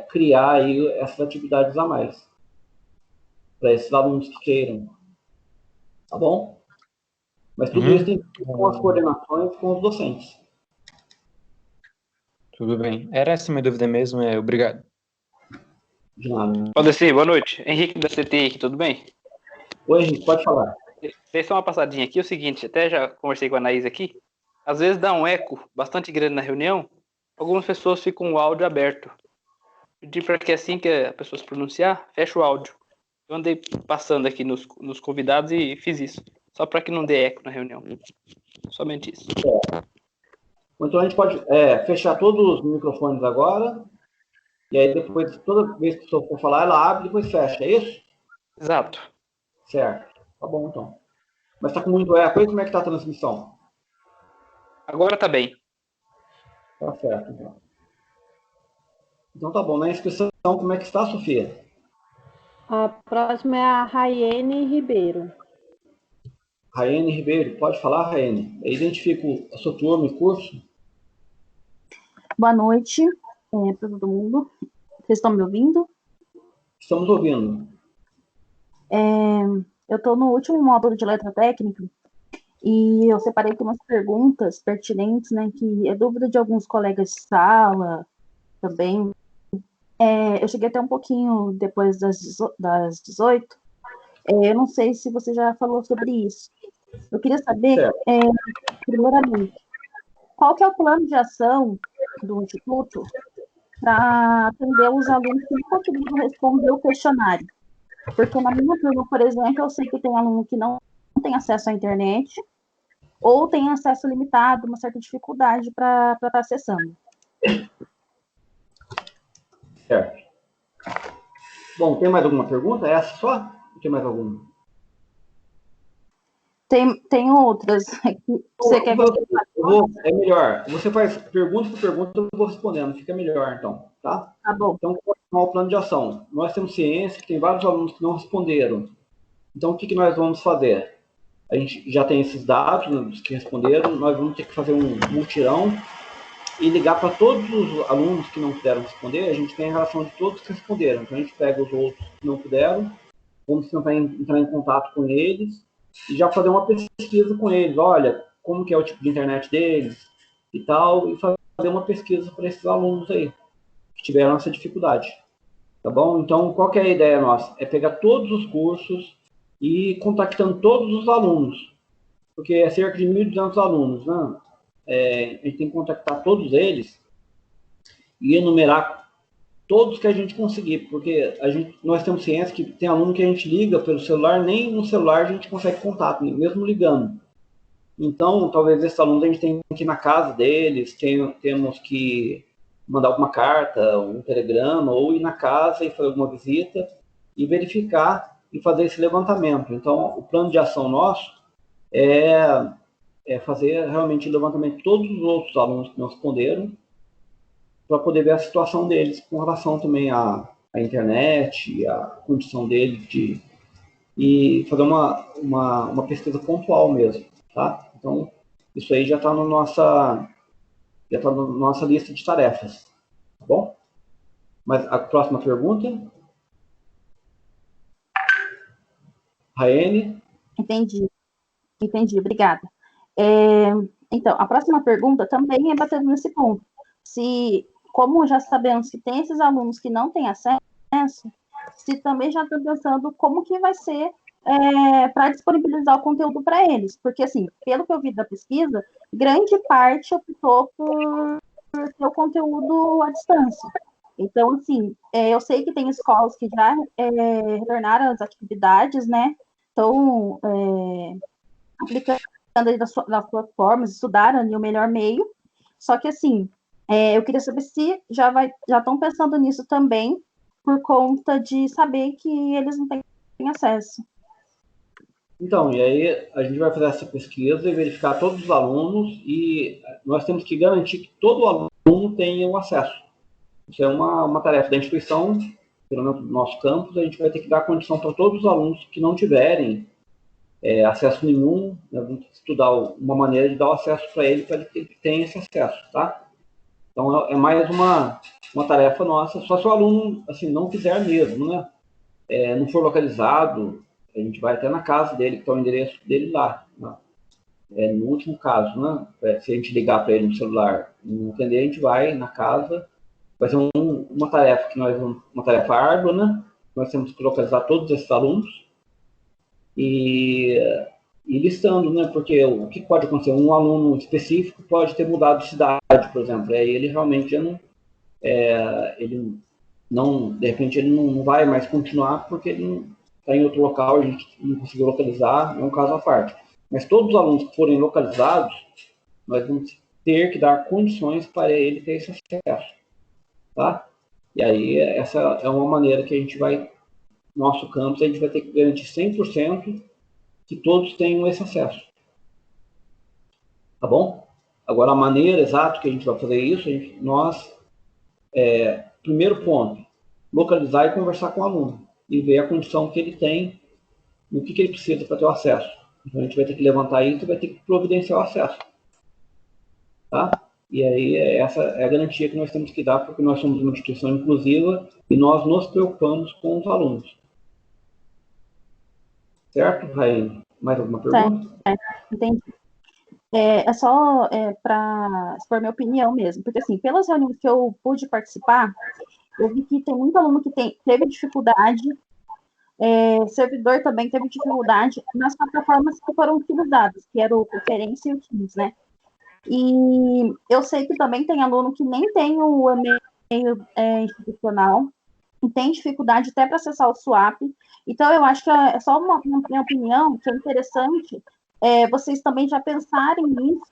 criar aí essas atividades a mais para esses alunos que queiram. Tá bom? Mas tudo isso tem que ver com as coordenações, com os docentes. Tudo bem. Era essa a minha dúvida mesmo, obrigado. De nada. Odeci, boa noite. Henrique da CTI aqui, tudo bem? Oi, Henrique, pode falar. Deixa só uma passadinha aqui, é o seguinte, até já conversei com a Anaís aqui, às vezes dá um eco bastante grande na reunião, algumas pessoas ficam com o áudio aberto. Pedi para que assim que a pessoa se pronunciar, feche o áudio. Eu andei passando aqui nos convidados e fiz isso. Só para que não dê eco na reunião. Somente isso. Então a gente pode fechar todos os microfones agora, e aí depois, toda vez que a pessoa for falar, ela abre e depois fecha, é isso? Exato. Certo. Tá bom, então. Mas tá com muito eco aí? Como é que tá a transmissão? Agora tá bem. Tá certo, então. Então tá bom. Na inscrição, como é que está, Sofia? A próxima é a Raiane Ribeiro. Raiane Ribeiro, pode falar, Raiane? Eu identifico a sua turma e curso. Boa noite para todo mundo. Vocês estão me ouvindo? Estamos ouvindo. Eu estou no último módulo de eletrotécnica e eu separei aqui umas perguntas pertinentes, né, que é dúvida de alguns colegas de sala também. Eu cheguei até um pouquinho depois das 18. Eu não sei se você já falou sobre isso. Eu queria saber, primeiramente, qual que é o plano de ação do Instituto para atender os alunos que não conseguiram responder o questionário. Porque na minha turma, por exemplo, eu sei que tem aluno que não tem acesso à internet ou tem acesso limitado, uma certa dificuldade para estar acessando. Certo. Bom, tem mais alguma pergunta? Essa só? Ou tem mais alguma? Tem outras. Você quer ver? É melhor. Você faz pergunta por pergunta, eu vou respondendo. Fica melhor, então. Tá? Tá bom. Então, o plano de ação. Nós temos ciência que tem vários alunos que não responderam. Então, o que nós vamos fazer? A gente já tem esses dados, né, dos que responderam. Nós vamos ter que fazer um mutirão e ligar para todos os alunos que não puderam responder. A gente tem a relação de todos que responderam. Então, a gente pega os outros que não puderam, vamos tentar entrar em contato com eles e já fazer uma pesquisa com eles. Olha, como que é o tipo de internet deles e tal, e fazer uma pesquisa para esses alunos aí que tiveram essa dificuldade. Tá bom? Então, qual que é a ideia nossa? É pegar todos os cursos e contactando todos os alunos, porque é cerca de 1.200 alunos, né? A gente tem que contactar todos eles e enumerar todos que a gente conseguir, porque nós temos ciência que tem aluno que a gente liga pelo celular, nem no celular a gente consegue contato, mesmo ligando. Então, talvez esses alunos a gente tenha que ir na casa deles, temos que mandar alguma carta, um telegrama, ou ir na casa e fazer alguma visita e verificar e fazer esse levantamento. Então, o plano de ação nosso é fazer realmente o levantamento de todos os outros alunos que não responderam, para poder ver a situação deles com relação também à internet, à condição deles e fazer uma pesquisa pontual mesmo, tá? Então, isso aí já está na nossa lista de tarefas, tá bom? Mas a próxima pergunta? Raene? Entendi, obrigada. Então, a próxima pergunta também é batendo nesse ponto. Como já sabemos que tem esses alunos que não têm acesso, se também já estão pensando como que vai ser para disponibilizar o conteúdo para eles. Porque, assim, pelo que eu vi da pesquisa, grande parte optou por ter o conteúdo à distância. Então, assim, eu sei que tem escolas que já retornaram às atividades, né? Estão aplicando das suas formas, estudaram ali o melhor meio. Só que, assim, eu queria saber se já estão pensando nisso também, por conta de saber que eles não têm acesso. Então, e aí a gente vai fazer essa pesquisa e verificar todos os alunos e nós temos que garantir que todo aluno tenha o acesso. Isso é uma tarefa da instituição, pelo menos do nosso campus, a gente vai ter que dar condição para todos os alunos que não tiverem acesso nenhum, né, vamos estudar uma maneira de dar o acesso para ele, para que ele tenha esse acesso, tá? Então, é mais uma tarefa nossa, só se o aluno, assim, não quiser mesmo, né? Não for localizado, a gente vai até na casa dele, que está o endereço dele lá. Né? No último caso, né? Se a gente ligar para ele no celular e não entender, a gente vai na casa. Vai ser uma tarefa uma tarefa árdua, né? Nós temos que localizar todos esses alunos e listando, né? Porque o que pode acontecer? Um aluno específico pode ter mudado de cidade, por exemplo. Aí ele realmente já não, de repente ele não vai mais continuar porque ele está em outro local, a gente não conseguiu localizar, é um caso à parte. Mas todos os alunos que forem localizados, nós vamos ter que dar condições para ele ter esse acesso, tá? E aí, essa é uma maneira que a gente vai, nosso campus, a gente vai ter que garantir 100% que todos tenham esse acesso. Tá bom? Agora, a maneira exata que a gente vai fazer isso, primeiro ponto, localizar e conversar com o aluno e ver a condição que ele tem, no que ele precisa para ter o acesso. Então, a gente vai ter que levantar isso e vai ter que providenciar o acesso. Tá? E aí, essa é a garantia que nós temos que dar, porque nós somos uma instituição inclusiva e nós nos preocupamos com os alunos. Certo, Raine? Mais alguma pergunta? Certo, entendi. É só para expor minha opinião mesmo, porque assim, pelas reuniões que eu pude participar, eu vi que tem muito aluno que teve dificuldade, servidor também teve dificuldade nas plataformas que foram utilizadas, que era o Conferência e o Teams, né? E eu sei que também tem aluno que nem tem o e-mail institucional, e tem dificuldade até para acessar o SWAP. Então, eu acho que é só uma minha opinião, que é interessante vocês também já pensarem nisso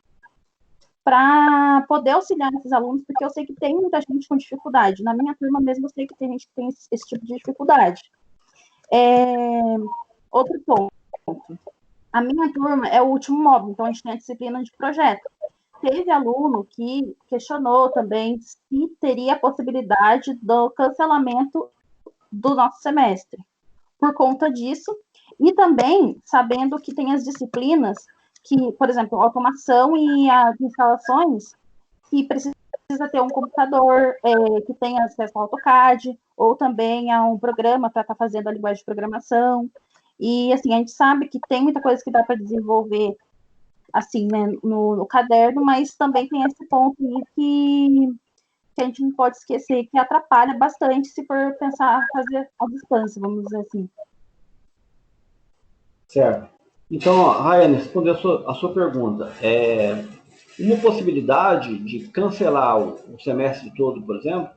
para poder auxiliar esses alunos, porque eu sei que tem muita gente com dificuldade. Na minha turma mesmo, eu sei que tem gente que tem esse tipo de dificuldade. Outro ponto. A minha turma é o último módulo, então a gente tem a disciplina de projeto. Teve aluno que questionou também se teria a possibilidade do cancelamento do nosso semestre. Por conta disso, e também sabendo que tem as disciplinas que, por exemplo, automação e as instalações, que precisa ter um computador que tenha acesso ao AutoCAD, ou também a um programa para estar fazendo a linguagem de programação. E, assim, a gente sabe que tem muita coisa que dá para desenvolver, assim, né, no caderno, mas também tem esse ponto aí que a gente não pode esquecer, que atrapalha bastante se for pensar fazer à distância, vamos dizer assim. Certo. Então, Raiane, respondendo a sua pergunta, uma possibilidade de cancelar o semestre todo, por exemplo,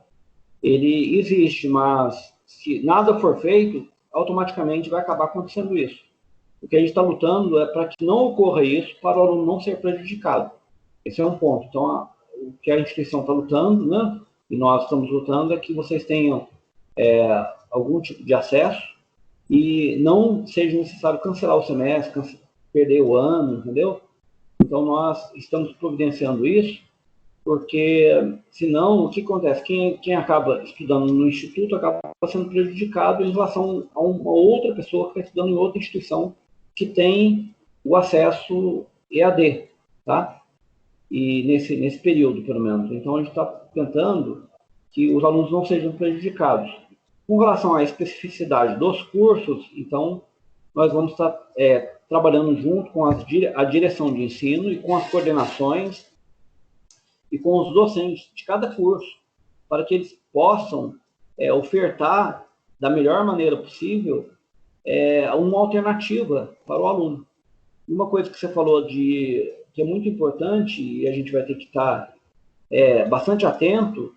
ele existe, mas se nada for feito, automaticamente vai acabar acontecendo isso. O que a gente está lutando é para que não ocorra isso, para o aluno não ser prejudicado. Esse é um ponto. Então, o que a instituição está lutando, né, e nós estamos lutando, é que vocês tenham algum tipo de acesso e não seja necessário cancelar o semestre, perder o ano, entendeu? Então, nós estamos providenciando isso, porque, senão, o que acontece? Quem acaba estudando no instituto acaba sendo prejudicado em relação a uma outra pessoa que está estudando em outra instituição que tem o acesso EAD, tá? E nesse período, pelo menos. Então, a gente está tentando que os alunos não sejam prejudicados. Com relação à especificidade dos cursos, então, nós vamos estar trabalhando junto com a direção de ensino e com as coordenações e com os docentes de cada curso, para que eles possam ofertar da melhor maneira possível uma alternativa para o aluno. Uma coisa que você falou que é muito importante, e a gente vai ter que estar bastante atento,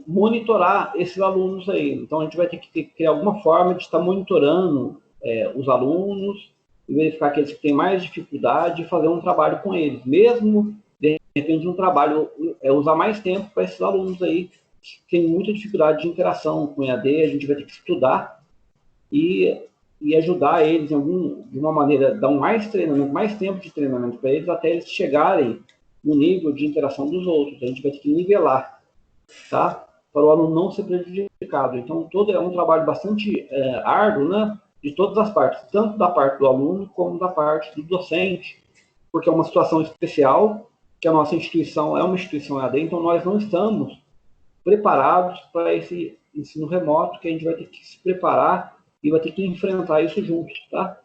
monitorar esses alunos aí. Então, a gente vai ter que criar alguma forma de estar monitorando os alunos e verificar aqueles que têm mais dificuldade e fazer um trabalho com eles. Mesmo, de repente, um trabalho, usar mais tempo para esses alunos aí que têm muita dificuldade de interação com EAD, a gente vai ter que estudar e ajudar eles de uma maneira, dar mais treinamento, mais tempo de treinamento para eles, até eles chegarem no nível de interação dos outros. A gente vai ter que nivelar, tá? Para o aluno não ser prejudicado. Então, todo é um trabalho bastante árduo, né? De todas as partes, tanto da parte do aluno como da parte do docente, porque é uma situação especial, que a nossa instituição é uma instituição EAD, então nós não estamos preparados para esse ensino remoto, que a gente vai ter que se preparar e vai ter que enfrentar isso juntos, tá?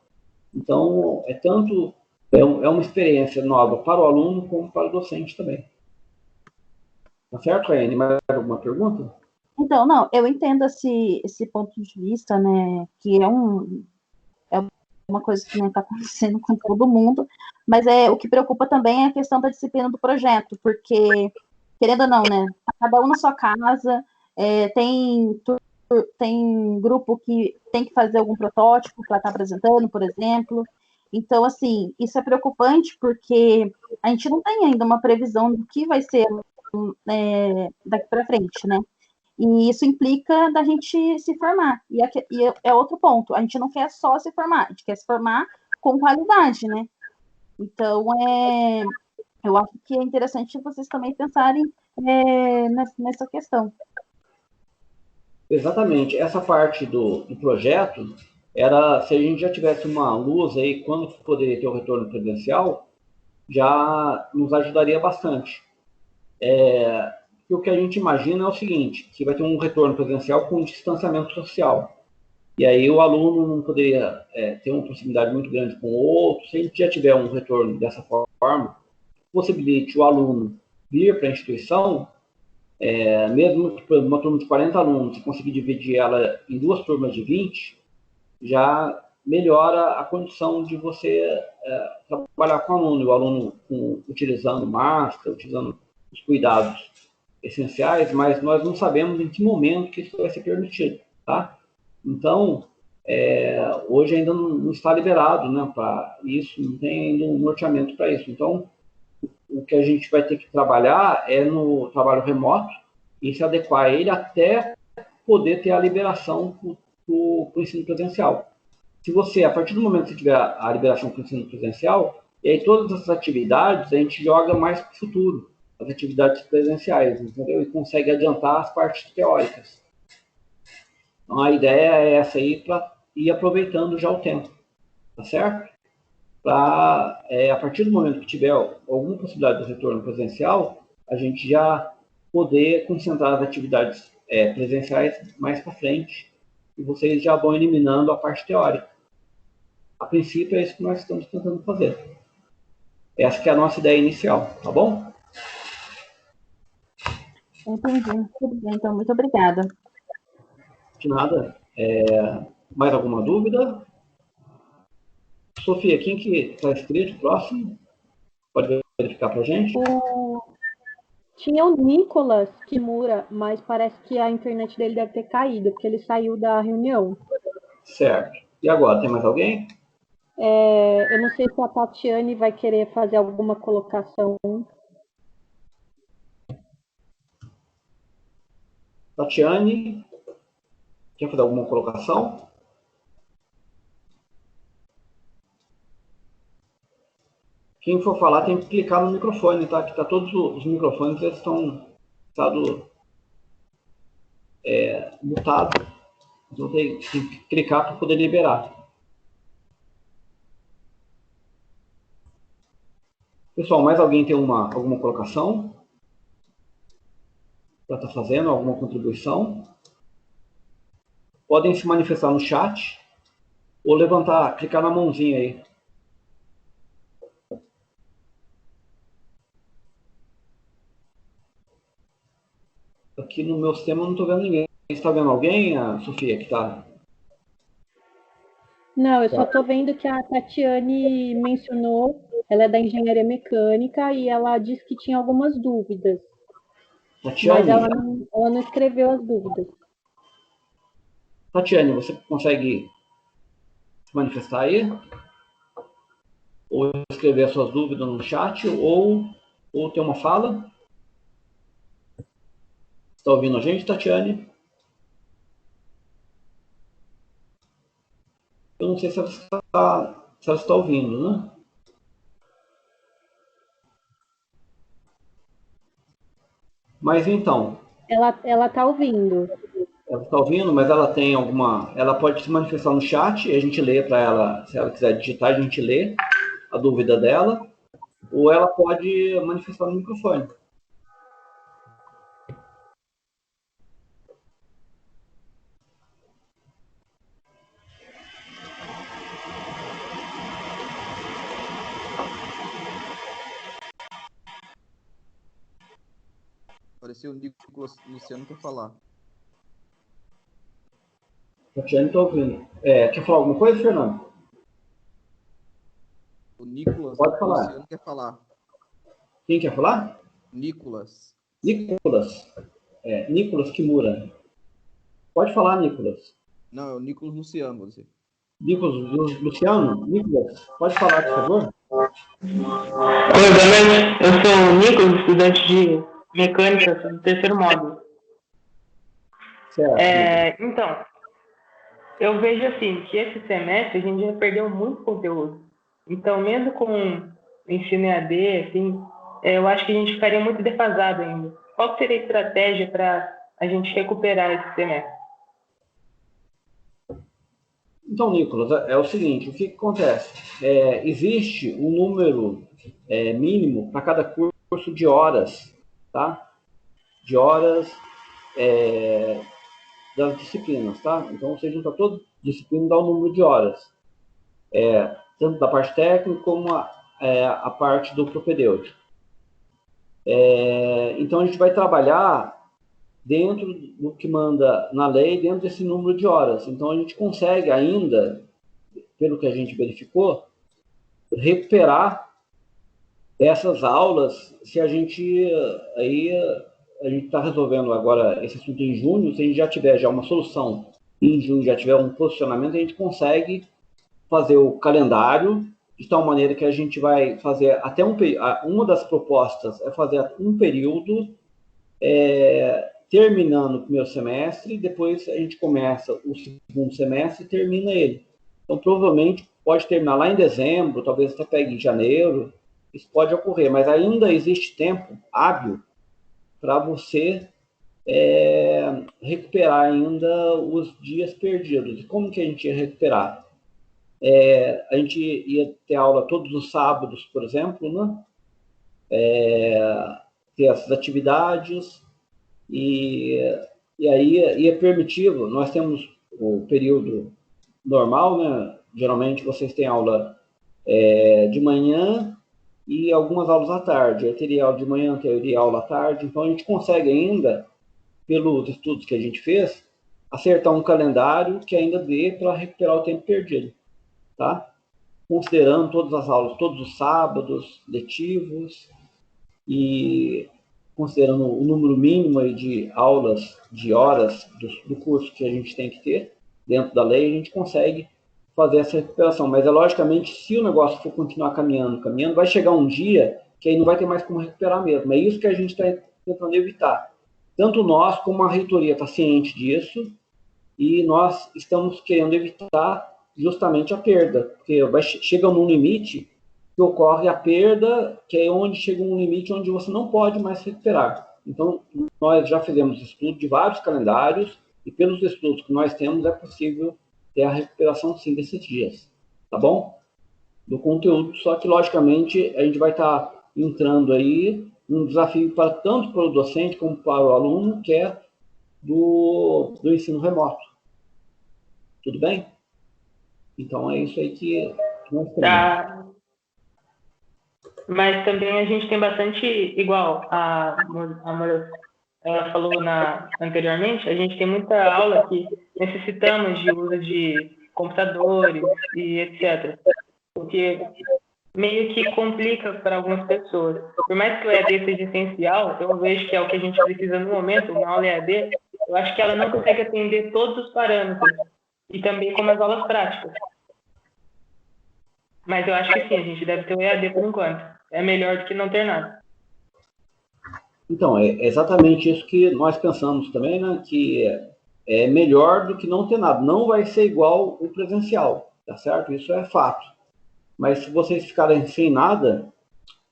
Então, é uma experiência nova para o aluno como para o docente também. Tá certo, Raine? Mais alguma pergunta? Então, não, eu entendo esse ponto de vista, né, que é uma coisa que está acontecendo com todo mundo, mas o que preocupa também é a questão da disciplina do projeto, porque, querendo ou não, né, cada um na sua casa, tem grupo que tem que fazer algum protótipo para estar apresentando, por exemplo, Então, assim, isso é preocupante porque a gente não tem ainda uma previsão do que vai ser daqui para frente, né? E isso implica da gente se formar. E é outro ponto, a gente não quer só se formar, a gente quer se formar com qualidade, né? Então, eu acho que é interessante vocês também pensarem nessa questão. Exatamente. Essa parte do projeto era, se a gente já tivesse uma luz aí, quando poderia ter o retorno presencial, já nos ajudaria bastante. O que a gente imagina é o seguinte, que vai ter um retorno presencial com distanciamento social. E aí o aluno não poderia ter uma proximidade muito grande com o outro. Se a gente já tiver um retorno dessa forma, possibilite o aluno vir para a instituição, mesmo que por uma turma de 40 alunos, se conseguir dividir ela em 2 turmas de 20, já melhora a condição de você trabalhar com o aluno. E o aluno utilizando máscara, utilizando os cuidados essenciais, mas nós não sabemos em que momento que isso vai ser permitido, tá? Então, hoje ainda não está liberado, né, para isso, não tem ainda um norteamento para isso. Então, o que a gente vai ter que trabalhar é no trabalho remoto e se adequar a ele até poder ter a liberação para o ensino presencial. Se você, a partir do momento que você tiver a liberação para o ensino presencial, e aí todas essas atividades a gente joga mais para o futuro, as atividades presenciais, entendeu? E consegue adiantar as partes teóricas. Então, a ideia é essa aí, para ir aproveitando já o tempo, tá certo? Para, a partir do momento que tiver alguma possibilidade de retorno presencial, a gente já poder concentrar as atividades presenciais mais para frente e vocês já vão eliminando a parte teórica. A princípio, é isso que nós estamos tentando fazer. Essa que é a nossa ideia inicial, tá bom? Entendi, tudo bem, então, muito obrigada. De nada. Mais alguma dúvida? Sofia, quem que está inscrito próximo? Pode verificar para a gente? Tinha o Nicolas Kimura, mas parece que a internet dele deve ter caído, porque ele saiu da reunião. Certo. E agora, tem mais alguém? Eu não sei se a Tatiane vai querer fazer alguma colocação. Tatiane, quer fazer alguma colocação? Quem for falar tem que clicar no microfone, tá? Que tá todos os microfones eles estão mutados. Então tem que clicar para poder liberar. Pessoal, mais alguém tem alguma colocação? Já está fazendo alguma contribuição? Podem se manifestar no chat ou levantar, clicar na mãozinha aí. Aqui no meu sistema eu não estou vendo ninguém. Você está vendo alguém, a Sofia, que está? Não, eu só estou vendo que a Tatiane mencionou, ela é da engenharia mecânica e ela disse que tinha algumas dúvidas. Tatiane, mas ela não escreveu as dúvidas. Tatiane, você consegue se manifestar aí? Ou escrever as suas dúvidas no chat, ou ter uma fala? Está ouvindo a gente, Tatiane? Eu não sei se ela está ouvindo, né? Mas então... Ela está ouvindo. Ela está ouvindo, mas ela tem alguma... Ela pode se manifestar no chat e a gente lê para ela, se ela quiser digitar, a gente lê a dúvida dela, ou ela pode manifestar no microfone. Apareceu o Nicolas Luciano para falar. Tatiane está ouvindo. Quer falar alguma coisa, Fernando? O Nicolas Pode falar. Luciano quer falar. Quem quer falar? Nicolas. Nicolas Kimura. Pode falar, Nicolas. Não, é o Nicolas Luciano, você. Nicolas, Luciano, Nicolas, pode falar, por favor? Oi, boa noite. Eu sou o Nicolas, estudante de mecânica do terceiro módulo. Certo. Então, eu vejo assim que esse semestre a gente já perdeu muito conteúdo. Então, mesmo com o ensino EAD, assim, eu acho que a gente ficaria muito defasado ainda. Qual seria a estratégia para a gente recuperar esse semestre? Então, Nicolas, é o seguinte, o que acontece? Existe um número mínimo para cada curso de horas, tá? De horas das disciplinas, tá? Então, você junta toda disciplina e dá o número de horas. Tanto da parte técnica como a parte do propedêutico. Então, a gente vai trabalhar dentro do que manda na lei, dentro desse número de horas. Então, a gente consegue ainda, pelo que a gente verificou, recuperar essas aulas se a gente está resolvendo agora esse assunto em junho, se a gente já tiver já uma solução em junho, já tiver um posicionamento, a gente consegue fazer o calendário de tal maneira que a gente vai fazer até uma das propostas é fazer um período terminando o primeiro semestre, depois a gente começa o segundo semestre e termina ele. Então, provavelmente, pode terminar lá em dezembro, talvez até pegue em janeiro, isso pode ocorrer, mas ainda existe tempo hábil para você recuperar ainda os dias perdidos. E como que a gente ia recuperar? A gente ia ter aula todos os sábados, por exemplo, né? Ter essas atividades, e aí é permitido. Nós temos o período normal, né? Geralmente vocês têm aula de manhã e algumas aulas à tarde. Eu teria aula de manhã, teria aula à tarde. Então a gente consegue ainda, pelos estudos que a gente fez, acertar um calendário que ainda dê para recuperar o tempo perdido, tá? Considerando todas as aulas, todos os sábados letivos e considerando o número mínimo aí de aulas, de horas do curso que a gente tem que ter dentro da lei, a gente consegue fazer essa recuperação. Mas, logicamente, se o negócio for continuar caminhando, vai chegar um dia que aí não vai ter mais como recuperar mesmo. É isso que a gente está tentando evitar. Tanto nós como a reitoria está ciente disso e nós estamos querendo evitar justamente a perda, porque chega num limite que ocorre a perda, que é onde chega um limite onde você não pode mais recuperar. Então, nós já fizemos estudo de vários calendários e pelos estudos que nós temos é possível ter a recuperação sim desses dias, tá bom? Do conteúdo, só que logicamente a gente vai estar entrando aí um desafio tanto para o docente como para o aluno, que é do ensino remoto. Tudo bem? Então é isso aí que nós temos. Tá. Mas também a gente tem bastante, igual ela falou anteriormente, a gente tem muita aula que necessitamos de uso de computadores e etc. Porque meio que complica para algumas pessoas. Por mais que o EAD seja essencial, eu vejo que é o que a gente precisa no momento, uma aula EAD, eu acho que ela não consegue atender todos os parâmetros, e também como as aulas práticas. Mas eu acho que sim, a gente deve ter o EAD por enquanto. É melhor do que não ter nada. Então, é exatamente isso que nós pensamos também, né? Que é melhor do que não ter nada. Não vai ser igual o presencial, tá certo? Isso é fato. Mas se vocês ficarem sem nada,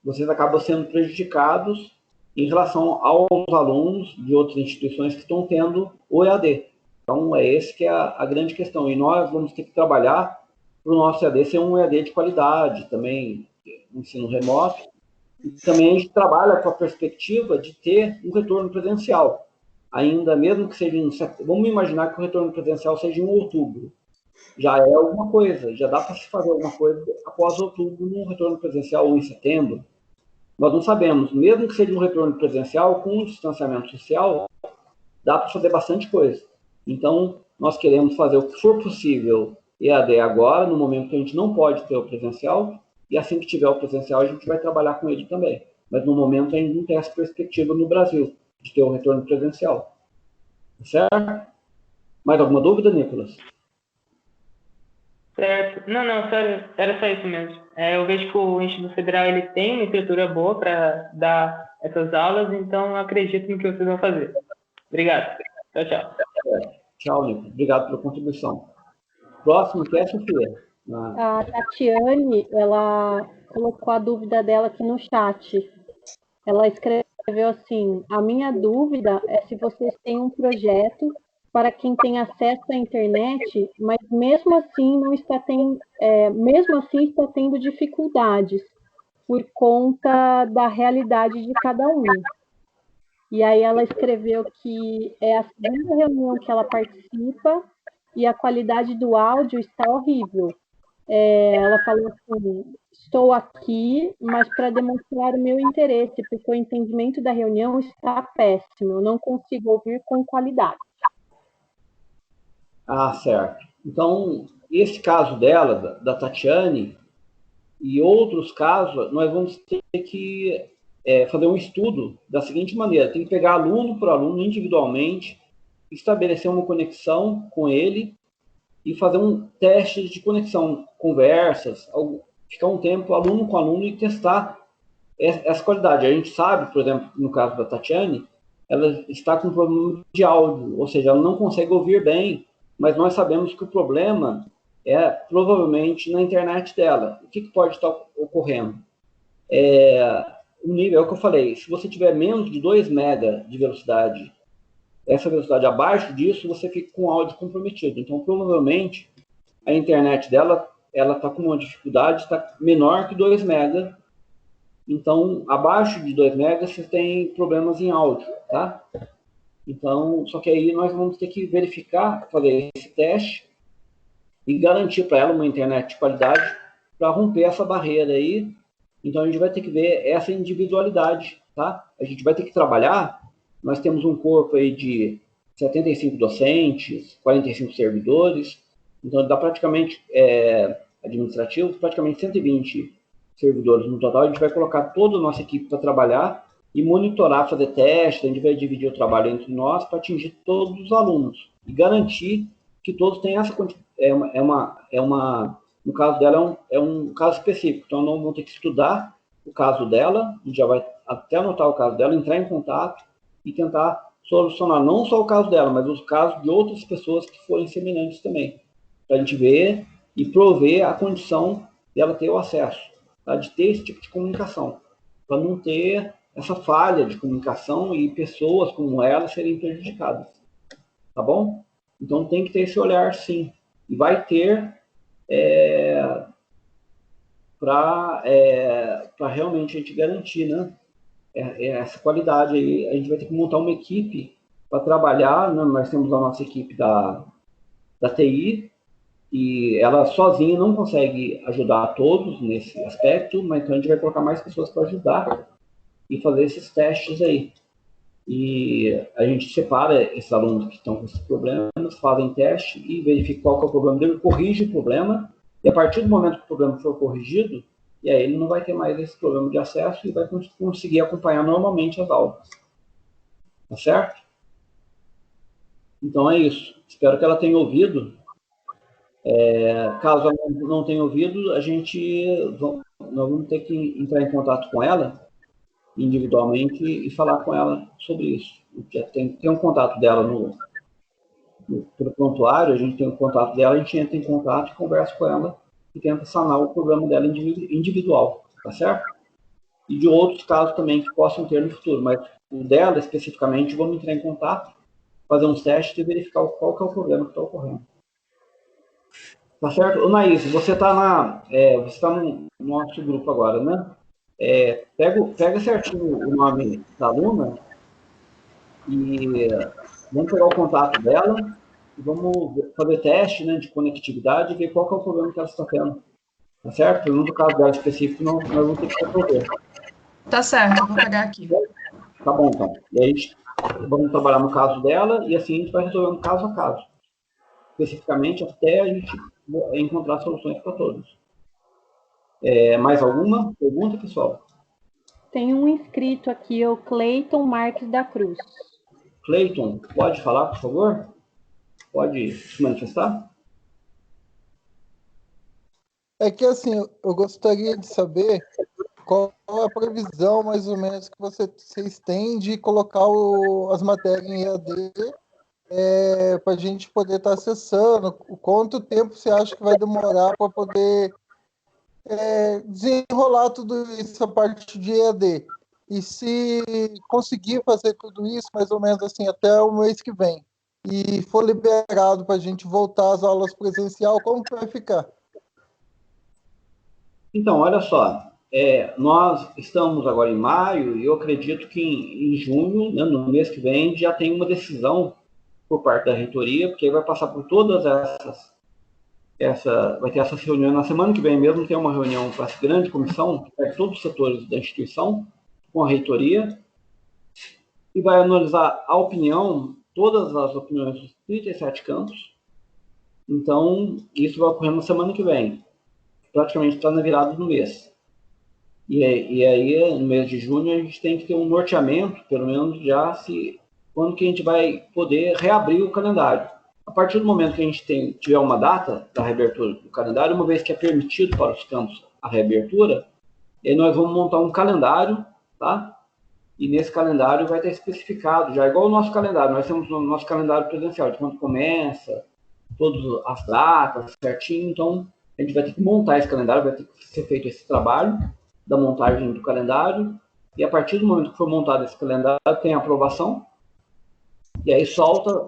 vocês acabam sendo prejudicados em relação aos alunos de outras instituições que estão tendo o EAD. Então, esse que é a grande questão. E nós vamos ter que trabalhar para o nosso EAD ser um EAD de qualidade, também ensino remoto. E também a gente trabalha com a perspectiva de ter um retorno presencial. Ainda mesmo que seja vamos imaginar que o retorno presencial seja em outubro. Já é alguma coisa, já dá para se fazer alguma coisa após outubro, num retorno presencial ou em setembro. Nós não sabemos, mesmo que seja um retorno presencial, com o distanciamento social, dá para fazer bastante coisa. Então, nós queremos fazer o que for possível EAD agora, no momento que a gente não pode ter o presencial, e assim que tiver o presencial, a gente vai trabalhar com ele também. Mas no momento a gente não tem essa perspectiva no Brasil, de ter o retorno presencial. Certo? Mais alguma dúvida, Nicolas? Certo. Não, sério, era só isso mesmo. Eu vejo que o Instituto Federal ele tem uma estrutura boa para dar essas aulas, então eu acredito no que vocês vão fazer. Obrigado. Tchau. Tchau, Nico. Obrigado pela contribuição. Próximo, que é a Sofia. A Tatiane, ela colocou a dúvida dela aqui no chat. Ela escreveu assim: a minha dúvida é se vocês têm um projeto para quem tem acesso à internet, mas mesmo assim está tendo dificuldades por conta da realidade de cada um. E aí ela escreveu que é a segunda reunião que ela participa e a qualidade do áudio está horrível. Ela falou assim: estou aqui, mas para demonstrar o meu interesse, porque o entendimento da reunião está péssimo, eu não consigo ouvir com qualidade. Ah, certo. Então, esse caso dela, da Tatiane, e outros casos, nós vamos ter que fazer um estudo da seguinte maneira: tem que pegar aluno por aluno individualmente, estabelecer uma conexão com ele e fazer um teste de conexão, conversas, ficar um tempo aluno com aluno e testar essa qualidade. A gente sabe, por exemplo, no caso da Tatiane, ela está com problema de áudio, ou seja, ela não consegue ouvir bem, mas nós sabemos que o problema é provavelmente na internet dela. O que pode estar ocorrendo? O nível, é o que eu falei, se você tiver menos de 2 MB de velocidade, essa velocidade abaixo disso, você fica com o áudio comprometido. Então, provavelmente, a internet dela, ela está com uma dificuldade, está menor que 2 MB. Então, abaixo de 2 MB, você tem problemas em áudio, tá? Então, só que aí nós vamos ter que verificar, fazer esse teste e garantir para ela uma internet de qualidade para romper essa barreira aí. Então, a gente vai ter que ver essa individualidade, tá? A gente vai ter que trabalhar. Nós temos um corpo aí de 75 docentes, 45 servidores, então dá praticamente, administrativo, praticamente 120 servidores no total. A gente vai colocar toda a nossa equipe para trabalhar e monitorar, fazer teste. A gente vai dividir o trabalho entre nós para atingir todos os alunos e garantir que todos tenham essa quantidade. No caso dela, é um caso específico, então não vamos ter que estudar o caso dela, a gente já vai até anotar o caso dela, entrar em contato e tentar solucionar não só o caso dela, mas os casos de outras pessoas que forem semelhantes também, para a gente ver e prover a condição dela ter o acesso, tá? De ter esse tipo de comunicação, para não ter essa falha de comunicação e pessoas como ela serem prejudicadas, tá bom? Então tem que ter esse olhar, sim, e vai ter para realmente a gente garantir, né? Essa qualidade aí. A gente vai ter que montar uma equipe para trabalhar, né? Nós temos a nossa equipe da TI, e ela sozinha não consegue ajudar a todos nesse aspecto, mas então a gente vai colocar mais pessoas para ajudar e fazer esses testes aí. E a gente separa esses alunos que estão com esses problemas, fazem teste e verifica qual que é o problema dele, corrige o problema, e a partir do momento que o problema for corrigido, e aí ele não vai ter mais esse problema de acesso e vai conseguir acompanhar normalmente as aulas. Tá certo? Então é isso. Espero que ela tenha ouvido. Caso ela não tenha ouvido, nós vamos ter que entrar em contato com ela individualmente e falar com ela sobre isso. Tem um contato dela pelo prontuário, a gente tem um contato dela, a gente entra em contato e conversa com ela e tenta sanar o problema dela individual, tá certo? E de outros casos também que possam ter no futuro, mas o dela especificamente, vamos entrar em contato, fazer uns testes e verificar qual que é o problema que está ocorrendo. Tá certo? Ô, Naís, você está no nosso grupo agora, né? Pega certinho o nome da aluna e vamos pegar o contato dela e vamos fazer teste, né, de conectividade e ver qual que é o problema que ela está tendo. Tá certo? Pelo menos no caso dela específico, nós vamos ter que resolver. Tá certo, eu vou pegar aqui. Tá bom, então. E aí vamos trabalhar no caso dela e assim a gente vai resolvendo caso a caso. Especificamente até a gente encontrar soluções para todos. Mais alguma pergunta, pessoal? Tem um inscrito aqui, o Cleiton Marques da Cruz. Cleiton, pode falar, por favor? Pode se manifestar? É que assim, eu gostaria de saber qual é a previsão, mais ou menos, que vocês têm de colocar as matérias em EAD para a gente poder estar acessando. Quanto tempo você acha que vai demorar para poder desenrolar tudo isso, a parte de EAD? E se conseguir fazer tudo isso, mais ou menos assim, até o mês que vem, e for liberado para a gente voltar às aulas presencial, como que vai ficar? Então, olha só, nós estamos agora em maio e eu acredito que em junho, né, no mês que vem, já tem uma decisão por parte da reitoria, porque vai passar por todas vai ter essas reuniões. Na semana que vem mesmo tem uma reunião com essa grande comissão, que pega todos os setores da instituição, com a reitoria, e vai analisar a opinião, todas as opiniões dos 37 campos. Então, isso vai ocorrer na semana que vem. Praticamente está na virada do mês. E aí, no mês de junho, a gente tem que ter um norteamento, pelo menos já quando que a gente vai poder reabrir o calendário. A partir do momento que a gente tiver uma data da reabertura do calendário, uma vez que é permitido para os campos a reabertura, aí nós vamos montar um calendário, tá? E nesse calendário vai estar especificado, já igual o nosso calendário, nós temos o nosso calendário presencial, de quando começa, todas as datas, certinho. Então, a gente vai ter que montar esse calendário, vai ter que ser feito esse trabalho da montagem do calendário, e a partir do momento que for montado esse calendário, tem a aprovação, e aí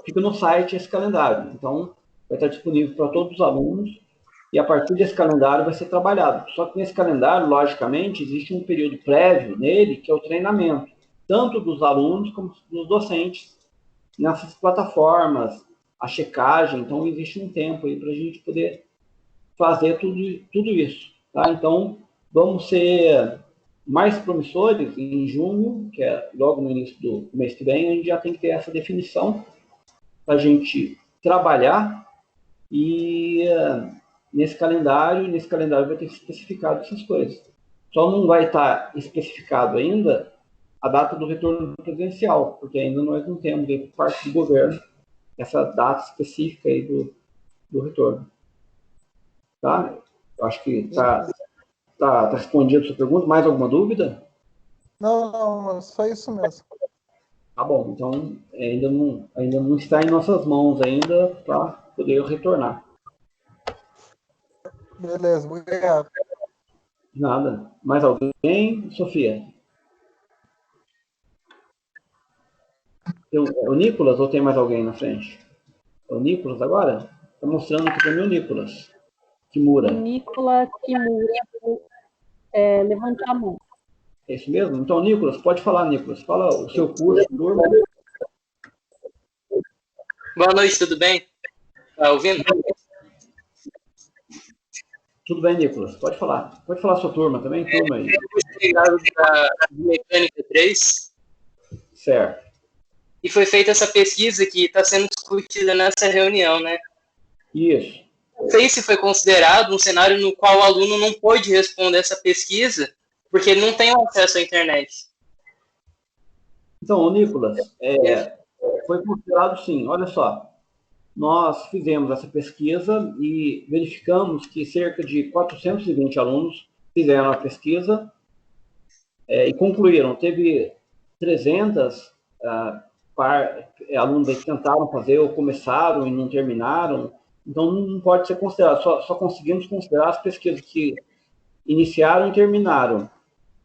fica no site esse calendário. Então, vai estar disponível para todos os alunos, e a partir desse calendário vai ser trabalhado. Só que nesse calendário, logicamente, existe um período prévio nele, que é o treinamento, tanto dos alunos como dos docentes, nessas plataformas, a checagem. Então, existe um tempo aí para a gente poder fazer tudo isso, tá? Então, vamos ser mais promissores em junho, que é logo no início do mês que vem, a gente já tem que ter essa definição para a gente trabalhar, e nesse calendário vai ter especificado essas coisas. Só não vai estar especificado ainda a data do retorno presencial, porque ainda nós não temos, por parte do governo, essa data específica aí do retorno. Tá? Eu acho que está respondida a sua pergunta. Mais alguma dúvida? Não, só isso mesmo. Tá bom, então ainda não está em nossas mãos ainda para poder retornar. Beleza, obrigado. De nada. Mais alguém? Sofia? O Nicolas ou tem mais alguém na frente? É o Nicolas agora? Está mostrando que tem o Nicolas Kimura. Nicolas Kimura, levantar a mão. É isso mesmo? Então, Nicolas, pode falar, Nicolas. Fala o seu curso, turma. Boa noite, tudo bem? Tá ouvindo? Tudo bem, Nicolas. Pode falar. Pode falar a sua turma também, turma aí. Ligado da Mecânica 3. Certo. E foi feita essa pesquisa que está sendo discutida nessa reunião, né? Isso. Não sei se foi considerado um cenário no qual o aluno não pôde responder essa pesquisa porque ele não tem acesso à internet. Então, Nicolas, foi considerado sim. Olha só, nós fizemos essa pesquisa e verificamos que cerca de 420 alunos fizeram a pesquisa e concluíram. Teve 300 alunos que tentaram fazer ou começaram e não terminaram. Então, não pode ser considerado. Só conseguimos considerar as pesquisas que iniciaram e terminaram.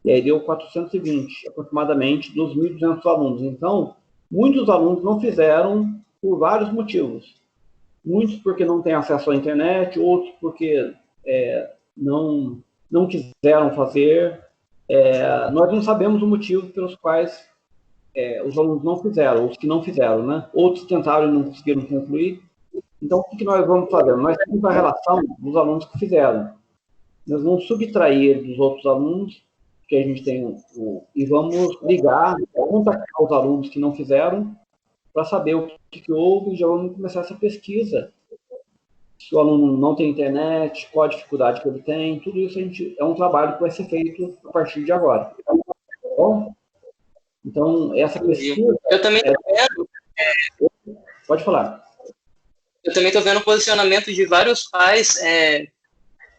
E aí deu 420, aproximadamente, dos 1.200 alunos. Então, muitos alunos não fizeram por vários motivos. Muitos porque não têm acesso à internet, outros porque não quiseram fazer. Nós não sabemos o motivo pelos quais os alunos não fizeram, os que não fizeram, né? Outros tentaram e não conseguiram concluir. Então, o que nós vamos fazer? Nós temos a relação dos alunos que fizeram. Nós vamos subtrair dos outros alunos que a gente tem e vamos ligar, contactar os alunos que não fizeram para saber o que houve e já vamos começar essa pesquisa. Se o aluno não tem internet, qual a dificuldade que ele tem, tudo isso é um trabalho que vai ser feito a partir de agora. Tá bom? Então, essa pesquisa... Eu também estou vendo... Pode falar. Eu também estou vendo o posicionamento de vários pais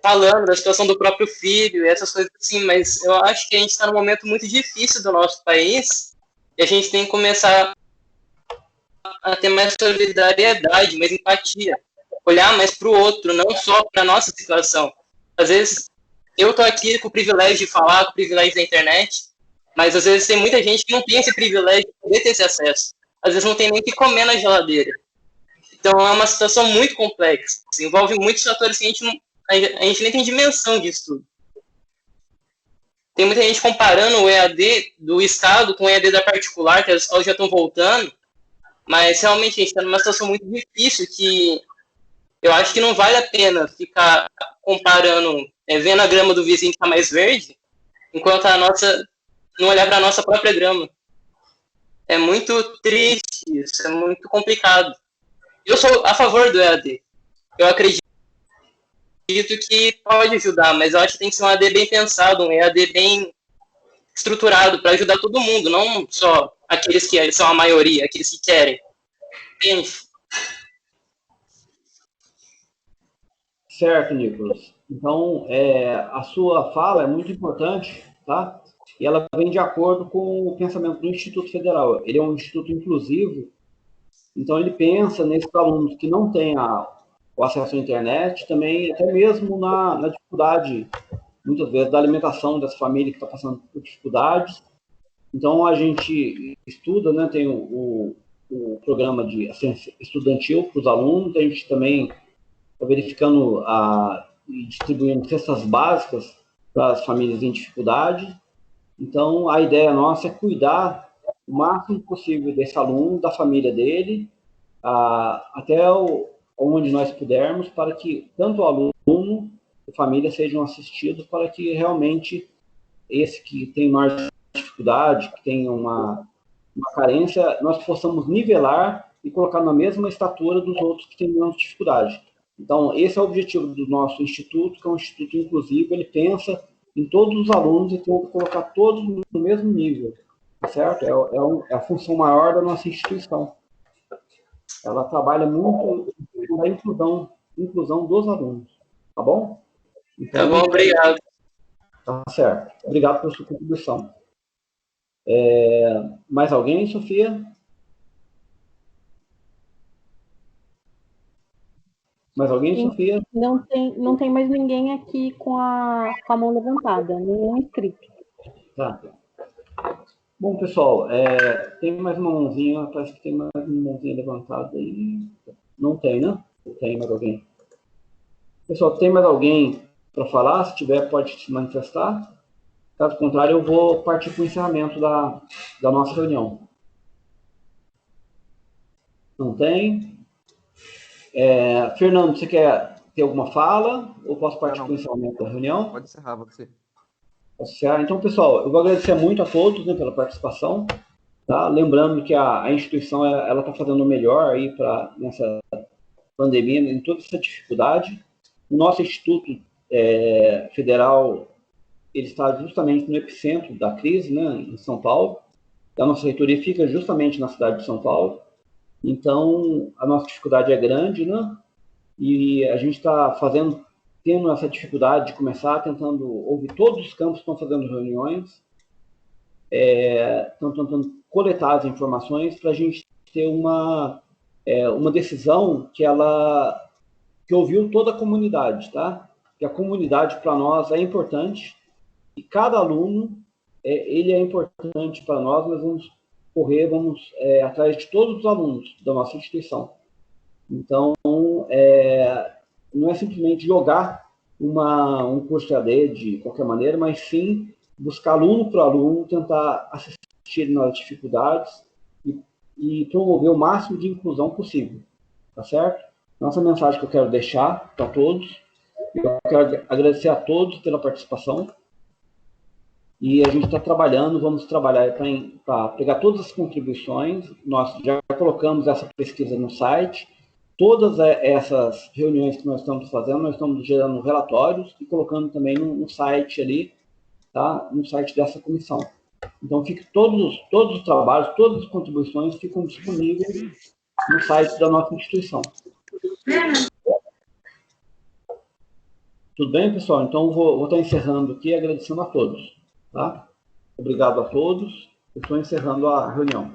falando da situação do próprio filho, essas coisas assim, mas eu acho que a gente está num momento muito difícil do nosso país e a gente tem que começar a ter mais solidariedade, mais empatia, olhar mais para o outro, não só para a nossa situação. Às vezes, eu estou aqui com o privilégio de falar, com o privilégio da internet, mas às vezes tem muita gente que não tem esse privilégio de poder ter esse acesso. Às vezes não tem nem o que comer na geladeira. Então é uma situação muito complexa, envolve muitos fatores que a gente nem tem dimensão disso tudo. Tem muita gente comparando o EAD do Estado com o EAD da particular, que as escolas já estão voltando, mas realmente a gente está numa situação muito difícil que eu acho que não vale a pena ficar comparando, vendo a grama do vizinho que está mais verde, enquanto a nossa não olhar para a nossa própria grama. É muito triste isso, é muito complicado. Eu sou a favor do EAD. Eu acredito que pode ajudar, mas eu acho que tem que ser um EAD bem pensado, um EAD bem estruturado para ajudar todo mundo, não só aqueles que são a maioria, aqueles que querem. Entende? Certo, Nicolas. Então, a sua fala é muito importante, tá? E ela vem de acordo com o pensamento do Instituto Federal. Ele é um instituto inclusivo, então ele pensa nesses alunos que não têm o acesso à internet, também até mesmo na dificuldade, muitas vezes, da alimentação dessa família que está passando por dificuldades. Então, a gente estuda, né, tem o programa de assistência estudantil para os alunos, a gente também está verificando e distribuindo cestas básicas para as famílias em dificuldade. Então, a ideia nossa é cuidar o máximo possível desse aluno, da família dele, até onde nós pudermos, para que tanto o aluno e a família sejam assistidos, para que realmente esse que tem mais dificuldade, que tem uma carência, nós possamos nivelar e colocar na mesma estatura dos outros que têm menos dificuldade. Então, esse é o objetivo do nosso instituto, que é um instituto inclusivo, ele pensa em todos os alunos e tenta colocar todos no mesmo nível, certo? É a função maior da nossa instituição. Ela trabalha muito na inclusão dos alunos, tá bom? Então, tá bom, obrigado. Tá certo. Obrigado pela sua contribuição. Mais alguém, Sofia? Mais alguém, Sofia? Não tem mais ninguém aqui com a mão levantada, nenhum inscrito. Tá. Bom, pessoal, tem mais uma mãozinha, parece que tem mais uma mãozinha levantada aí. Não tem, né? Ou tem mais alguém? Pessoal, tem mais alguém para falar? Se tiver, pode se manifestar. Caso contrário, eu vou partir para o encerramento da nossa reunião. Não tem? Fernando, você quer ter alguma fala? Ou posso partir para o encerramento da reunião? Pode encerrar, você. Posso encerrar? Então, pessoal, eu vou agradecer muito a todos, né, pela participação. Tá? Lembrando que a instituição está fazendo o melhor aí nessa pandemia, em toda essa dificuldade. O nosso Instituto Federal ele está justamente no epicentro da crise, né, em São Paulo. A nossa reitoria fica justamente na cidade de São Paulo. Então, a nossa dificuldade é grande, né? E a gente está tendo essa dificuldade de começar tentando ouvir todos os campos que estão fazendo reuniões, estão tentando coletar as informações para a gente ter uma decisão que ouviu toda a comunidade, tá? Que a comunidade para nós é importante e cada aluno ele é importante para nós. Nós vamos correr, atrás de todos os alunos da nossa instituição. Então, não é simplesmente jogar um curso EAD de qualquer maneira, mas sim buscar aluno por aluno, tentar assistir nas dificuldades e promover o máximo de inclusão possível, tá certo? Nossa mensagem que eu quero deixar para todos, eu quero agradecer a todos pela participação, e a gente está trabalhando, vamos trabalhar para pegar todas as contribuições. Nós já colocamos essa pesquisa no site, todas essas reuniões que nós estamos fazendo, nós estamos gerando relatórios e colocando também no site ali, tá? No site dessa comissão. Então, todos os trabalhos, todas as contribuições ficam disponíveis no site da nossa instituição. Tudo bem, pessoal? Então, vou estar encerrando aqui, agradecendo a todos. Tá? Obrigado a todos. Estou encerrando a reunião.